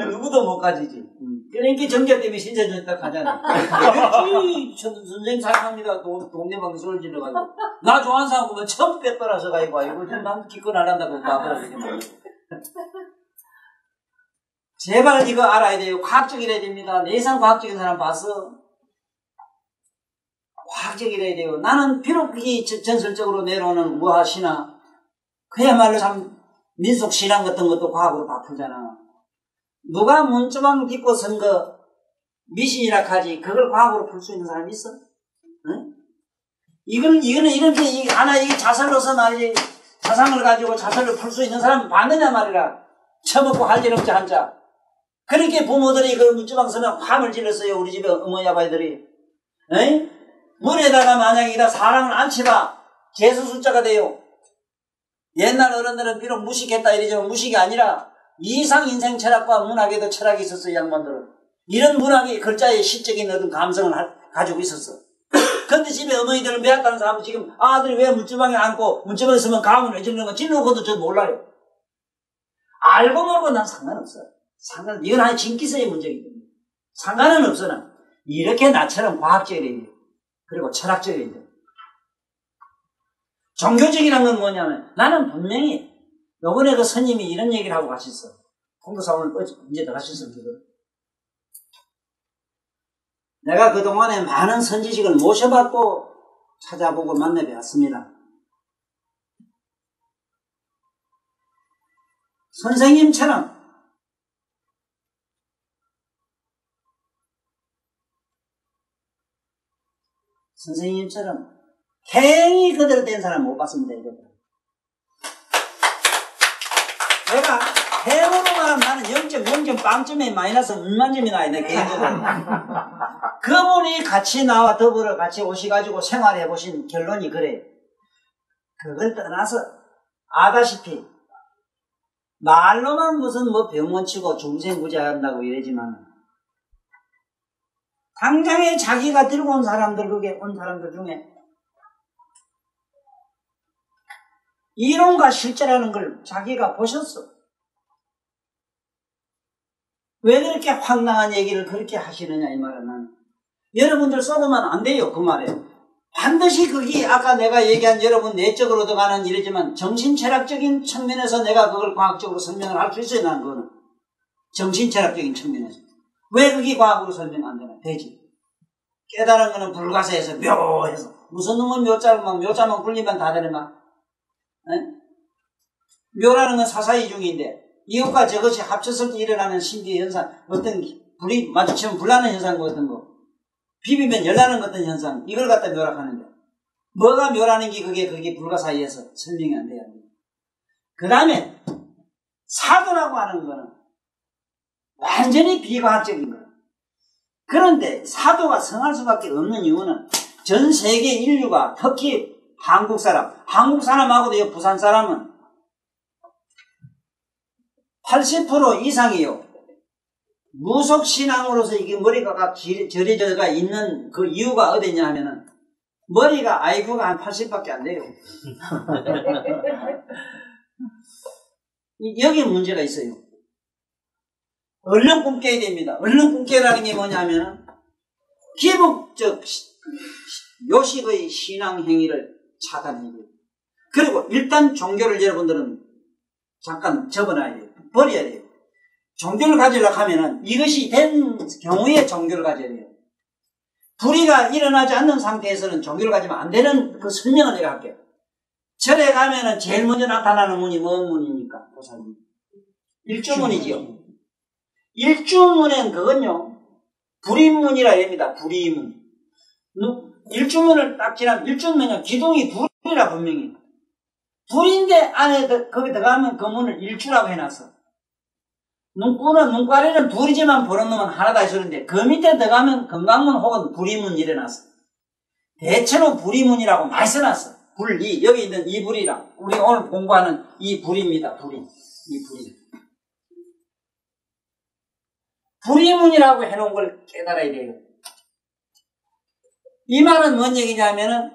누구도 못 가지지. 그러니까 정결 때문에 신세전에 딱 가잖아. 그렇지. 선생님 사랑합니다. 동네방에 소리를 질러가지고. 나 좋아하는 사람 보면 처음 뺏더라서 가지고. 아이고, 난 기껏 안 한다고 나더라고. 제발 이거 알아야 돼요. 과학적이라야 됩니다. 내 이상 과학적인 사람 봤어? 과학적이라야 돼요. 나는 비록 그게 전설적으로 내려오는 무화신화, 그야말로 참 민속신앙 같은 것도 과학으로 다 풀잖아. 누가 문주방 딛고 선 거 미신이라 하지 그걸 과학으로 풀 수 있는 사람이 있어? 응? 이거는 이렇게 이게 자살로서 말이지 자상을 가지고 자살을 풀 수 있는 사람 봤느냐 말이라. 처먹고 할 일 없지 한자. 그렇게 부모들이 그 문주방 서면 화를 질렀어요. 우리 집에 어머니 아버지들이. 응? 물에다가 만약이다 사람을 안 치봐 재수 숫자가 돼요. 옛날 어른들은 비록 무식했다 이러지만 무식이 아니라 이상 인생 철학과 문학에도 철학이 있었어. 이 양반들은 이런 문학이 글자의 시적인 어떤 감성을 가지고 있었어. 근데 집에 어머니들은 매학가는 사람은 지금 아들이 왜 문주방에 앉고 문주방에 서면 가문을 왜 짓는 거 짓는것도 저 몰라요. 알고 모르고 난 상관없어. 이건 아니 진기서의 문제이기 때문에 상관은 없어. 난 이렇게 나처럼 과학적이래 그리고 철학적이래. 종교적이란 건 뭐냐면 나는 분명히 요번에 그 스님이 이런 얘기를 하고 가셨어. 공도사 오늘 이제 더 가셨어. 내가 그동안에 많은 선지식을 모셔봤고 찾아보고 만나뵈었습니다. 선생님처럼 행이 그대로 된 사람 못 봤습니다. 이거. 내가 행으로 말하면 나는 0.0점 빵점에 마이너스 운만점이 나야 돼. 개인적으로. 그분이 같이 나와 더불어 같이 오셔가지고 생활해 보신 결론이 그래. 그걸 떠나서 아다시피 말로만 무슨 뭐 병원 치고 중생구제한다고 이러지만 당장에 자기가 들고 온 사람들 중에 이론과 실제라는 걸 자기가 보셨어. 왜 그렇게 황당한 얘기를 그렇게 하시느냐 이 말은 나는. 여러분들 쏘고만 안 돼요 그 말에. 반드시 그게 아까 내가 얘기한 여러분 내적으로 들어가는 일이지만 정신철학적인 측면에서 내가 그걸 과학적으로 설명을 할 수 있어요. 나는 그거는 정신철학적인 측면에서. 왜 그게 과학으로 설명 안 되나? 되지. 깨달은 거는 불가사해서 묘해서 무슨 놈은 묘자만 굴리면 다 되는가? 묘라는 건 사사이 중인데 이것과 저것이 합쳤을 때 일어나는 신비의 현상, 어떤 불이 마주치면 불나는 현상 같은 거, 비비면 열나는 어떤 현상, 이걸 갖다 묘락하는데 뭐가 묘라는 게 그게 불과 사이에서 설명이 안 돼요. 그 다음에 사도라고 하는 거는 완전히 비과학적인 거예요. 그런데 사도가 성할 수밖에 없는 이유는 전 세계 인류가 특히 한국 사람하고도 부산 사람은 80% 이상이요. 무속신앙으로서 이게 머리가 저리져가 있는 그 이유가 어디냐 하면은 머리가 IQ가 한 80밖에 안 돼요. 여기에 문제가 있어요. 얼른 꿈 깨야 됩니다. 얼른 꿈 깨라는 게 뭐냐면은 기복적 요식의 신앙 행위를 차단해야 돼요. 그리고 일단 종교를 여러분들은 잠깐 접어놔야 돼요. 버려야 돼요. 종교를 가지려고 하면은 이것이 된 경우에 종교를 가져야 돼요. 불의가 일어나지 않는 상태에서는 종교를 가지면 안 되는 그 설명을 내가 할게요. 절에 가면은 제일 먼저 나타나는 문이 뭔 문입니까? 보살문. 일주문이지요. 일주문은 그건요, 불임문이라 합니다. 불임문. 일주문을 딱 지나면, 일주문은 기둥이 둘이라 분명히. 둘인데 안에 거기 들어가면 그 문을 일주라고 해놨어. 눈가리는 둘이지만 보는 놈은 하나다 해주는데 그 밑에 들어가면 금강문 혹은 불이문 일어났어. 대체로 불이문이라고 많이 써놨어. 불이, 여기 있는 이 불이랑 우리 오늘 공부하는 이 불입니다. 불이. 이 불이. 불이문이라고 해놓은 걸 깨달아야 돼요. 이 말은 뭔 얘기냐면은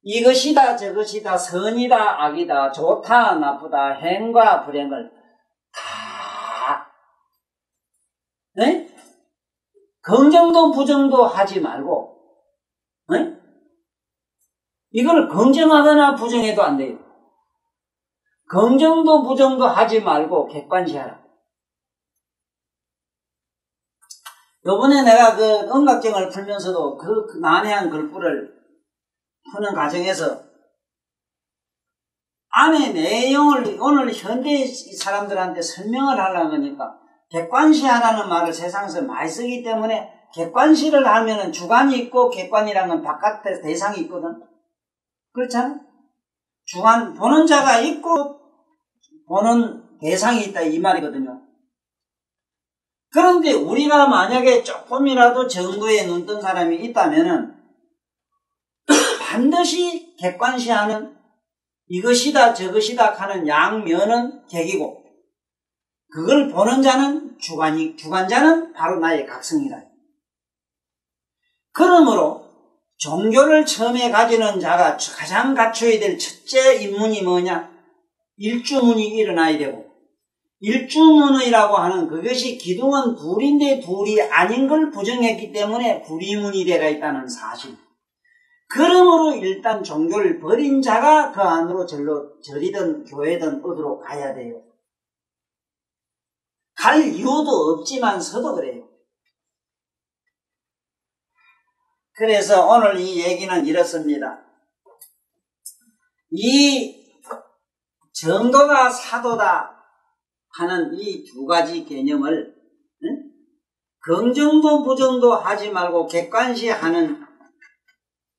이것이다 저것이다 선이다 악이다 좋다 나쁘다 행과 불행을 다 긍정도 부정도 하지 말고 이걸 긍정하거나 부정해도 안 돼요. 긍정도 부정도 하지 말고 객관시하라. 요번에 내가 그 음각경을 풀면서도 그 난해한 글부를 푸는 과정에서 안의 내용을 오늘 현대 사람들한테 설명을 하려고 하니까 객관시하라는 말을 세상에서 많이 쓰기 때문에 객관시를 하면은 주관이 있고 객관이라는 건 바깥에 대상이 있거든. 그렇잖아? 주관, 보는 자가 있고 보는 대상이 있다 이 말이거든요. 그런데 우리가 만약에 조금이라도 정도에 눈뜬 사람이 있다면은 반드시 객관시하는 이것이다 저것이다 하는 양면은 객이고 그걸 보는 자는 주관자는 바로 나의 각성이다. 그러므로 종교를 처음에 가지는 자가 가장 갖춰야 될 첫째 인문이 뭐냐? 일주문이 일어나야 되고 일주문이라고 하는 그것이 기둥은 둘인데 둘이 아닌 걸 부정했기 때문에 불이문이 되어 있다는 사실. 그러므로 일단 종교를 버린 자가 그 안으로 절이든 교회든 어디로 가야 돼요. 갈 이유도 없지만서도 그래요. 그래서 오늘 이 얘기는 이렇습니다. 이 정도가 사도다 하는 이 두 가지 개념을 긍정도 부정도 하지 말고 객관시하는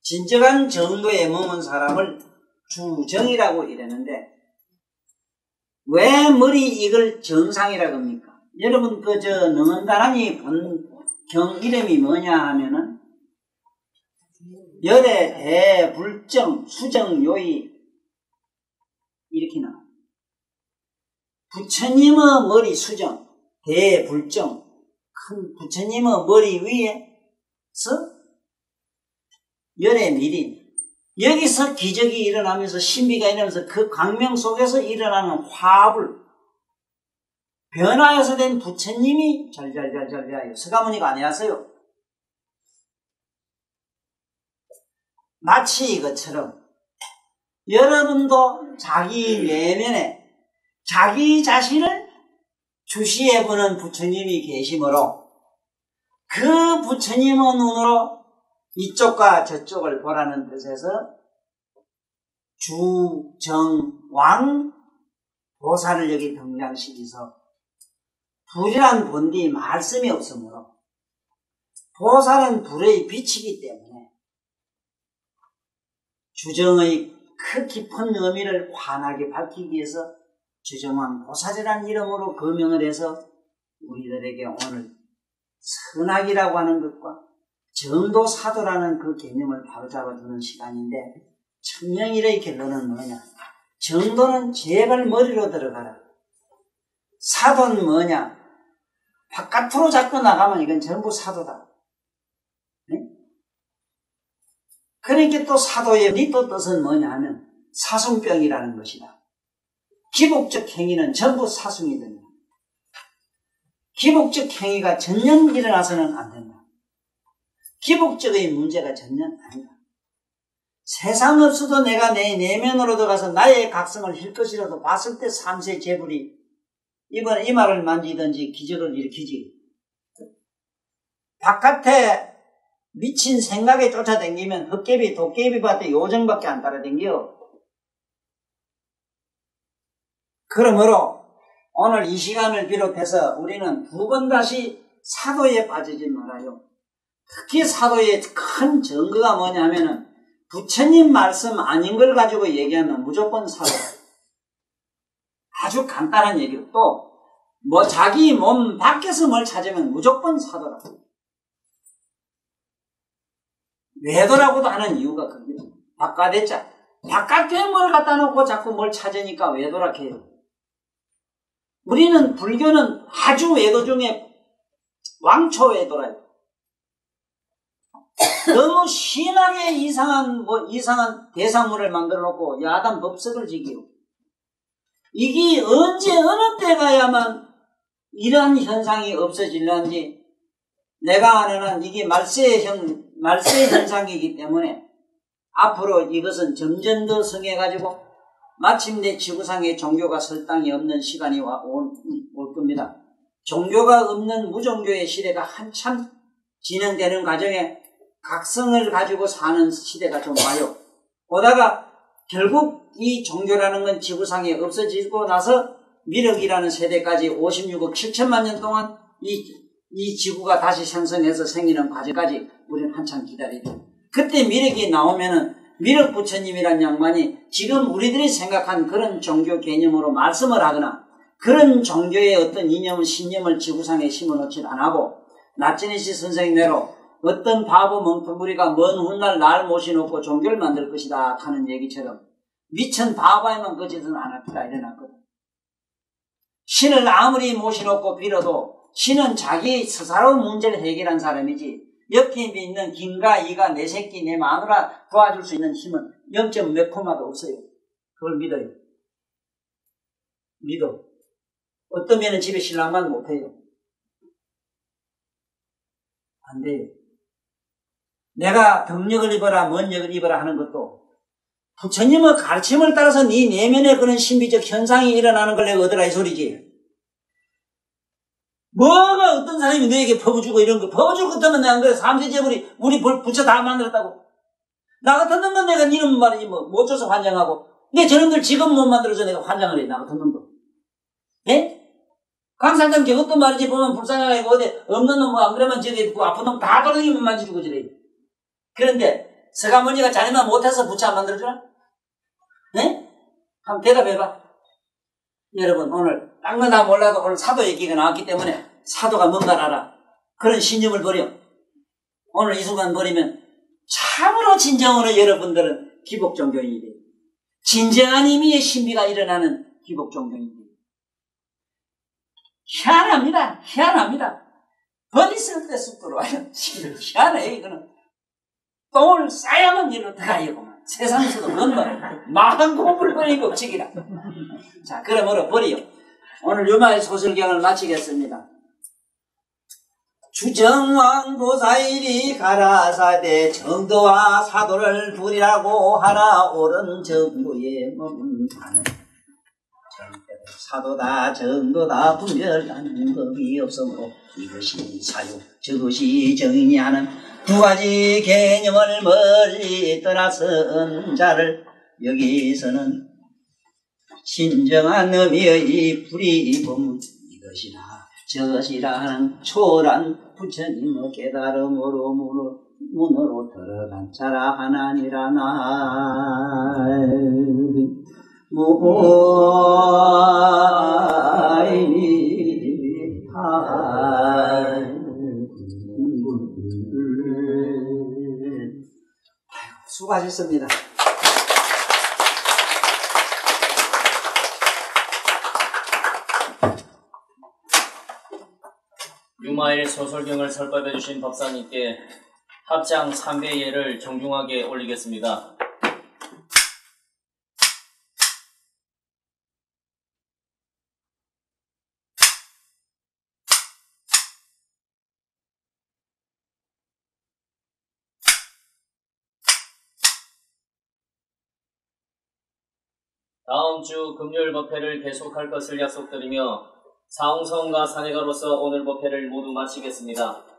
진정한 정도에 머문 사람을 주정이라고 이랬는데 왜 머리 이걸 정상이라고 합니까? 여러분 능언다란이 본 경 이름이 뭐냐 하면은 열애 대불정 수정요의 이렇게 나와. 부처님의 머리 수정 대불정 큰 부처님의 머리 위에서 열의 미림 여기서 기적이 일어나면서 신비가 일어나면서 그 광명 속에서 일어나는 화합을 변화해서 된 부처님이 잘잘잘잘잘 서가모니가 아니라서요. 마치 이것처럼 여러분도 자기 내면에 자기 자신을 주시해보는 부처님이 계시므로 그 부처님의 눈으로 이쪽과 저쪽을 보라는 뜻에서 주, 정, 왕, 보살을 여기 등장시키서 불이란 본디 말씀이 없으므로 보살은 불의 빛이기 때문에 주정의 그 깊은 의미를 환하게 밝히기 위해서 주정왕 보살이라는 이름으로 거명을 해서 우리들에게 오늘 선악이라고 하는 것과 정도 사도라는 그 개념을 바로잡아주는 시간인데 천명일의 결론은 뭐냐? 정도는 제발 머리로 들어가라. 사도는 뭐냐? 바깥으로 자꾸 나가면 이건 전부 사도다. 네? 그러니까 또 사도의 또 뜻은 뭐냐 하면 사숭병이라는 것이다. 기복적 행위는 전부 사숭이 됩니다. 기복적 행위가 전혀 일어나서는 안 된다. 기복적인 문제가 전혀 아니다. 세상 없어도 내가 내 내면으로 들어가서 나의 각성을 힐 것이라도 봤을 때 삼세 재불이 이번에 이마를 만지든지 기적을 일으키지. 바깥에 미친 생각에 쫓아다니면 헛개비 도깨비 밭에 요정밖에 안 따라다녀. 그러므로 오늘 이 시간을 비롯해서 우리는 두 번 다시 사도에 빠지지 말아요. 특히 사도의 큰 증거가 뭐냐 하면은 부처님 말씀 아닌 걸 가지고 얘기하면 무조건 사도. 아주 간단한 얘기로 또 뭐 자기 몸 밖에서 뭘 찾으면 무조건 사도라고. 외도라고도 하는 이유가 그겁니다. 바깥에자 바깥에 뭘 갖다 놓고 자꾸 뭘 찾으니까 외도라 해요. 우리는 불교는 아주 외도 중에 왕초 외도라요. 너무 심하게 이상한 대상물을 만들어 놓고 야단 법석을 지기고 이게 언제 어느 때 가야만 이런 현상이 없어질는지 내가 아는 한 이게 말세 현상이기 때문에 앞으로 이것은 점점 더 성해가지고 마침내 지구상에 종교가 설 땅이 없는 시간이 올 겁니다. 종교가 없는 무종교의 시대가 한참 진행되는 과정에 각성을 가지고 사는 시대가 좀 와요. 오다가 결국 이 종교라는 건 지구상에 없어지고 나서 미륵이라는 세대까지 56억 7천만 년 동안 이 지구가 다시 생성해서 생기는 과정까지 우리는 한참 기다려야 돼요. 그때 미륵이 나오면은 미륵 부처님이란 양반이 지금 우리들이 생각한 그런 종교 개념으로 말씀을 하거나 그런 종교의 어떤 이념을 신념을 지구상에 심어놓지 안 하고 나츠니시 선생님대로 어떤 바보 멍텅구리가 먼 훗날 날 모셔놓고 종교를 만들 것이다 하는 얘기처럼 미천 바보에만 그 짓은 안 합니다. 일어났거든. 신을 아무리 모셔놓고 빌어도 신은 자기 스스로 문제를 해결한 사람이지 옆에 있는 김과 이가 내 새끼 내 마누라 도와줄 수 있는 힘은 0몇 콤마도 없어요. 그걸 믿어요. 믿어. 어떤 면은 집에 신랑만 못해요. 안 돼요. 내가 덕력을 입어라 먼력을 입어라 하는 것도 부처님의 가르침을 따라서 네 내면에 그런 신비적 현상이 일어나는 걸 내가 얻으라 이 소리지. 뭐가 어떤 사람이 너에게 퍼부주고 이런 거 퍼부줄 것 같으면 내가 안 그래. 삼세제불이 우리 부처 다 만들었다고. 나 같은 놈은 내가 니는 말이지 못 줘서 환장하고 내 저놈들 지금 못 만들어서 내가 환장을 해. 나 같은 놈도. 예? 강산장 저것도 말이지 보면 불쌍하게 어디 없는 놈 안 그러면 저기 그 아픈 놈 다 돌아다니면 만지주고 저래. 그런데 서가모니가 자네만 못해서 부처 안 만들어주나? 네? 한번 대답해봐. 여러분 오늘 딴 거 다 몰라도 오늘 사도 얘기가 나왔기 때문에 사도가 뭔가를 알아. 그런 신념을 버려. 오늘 이 순간 버리면 참으로 진정으로 여러분들은 기복종교인이 돼요. 진정한 의미의 신비가 일어나는 기복종교인이 돼요. 희한합니다. 희한합니다. 버리실 때 쑥 들어와요. 희한해 이거는. 똥을 싸야만 일로 들어가요. 세상에서도 뭔가 마한 공부를 버린 법칙이라. 자, 그러므로 버리요. 오늘 유마의 소설경을 마치겠습니다. 주정왕 도사일이 가라사대 정도와 사도를 부리라고 하나 옳은 정도에 머문다는 사도다 정도다 분별하는 법이 없으므로 이것이 사유 저것이 정인이 하는 두 가지 개념을 멀리 떠나선 자를 여기서는 신정한 의미의 불이 보면 이것이나 저것이라 하는 초란 부처님의 깨달음으로 문으로 들어간 자라 하나니라 수고하셨습니다. 유마일 소설경을 설법해 주신 법사님께 합장 3배 예를 정중하게 올리겠습니다. 다음 주 금요일 법회를 계속할 것을 약속드리며 사홍성과 사내가로서 오늘 법회를 모두 마치겠습니다.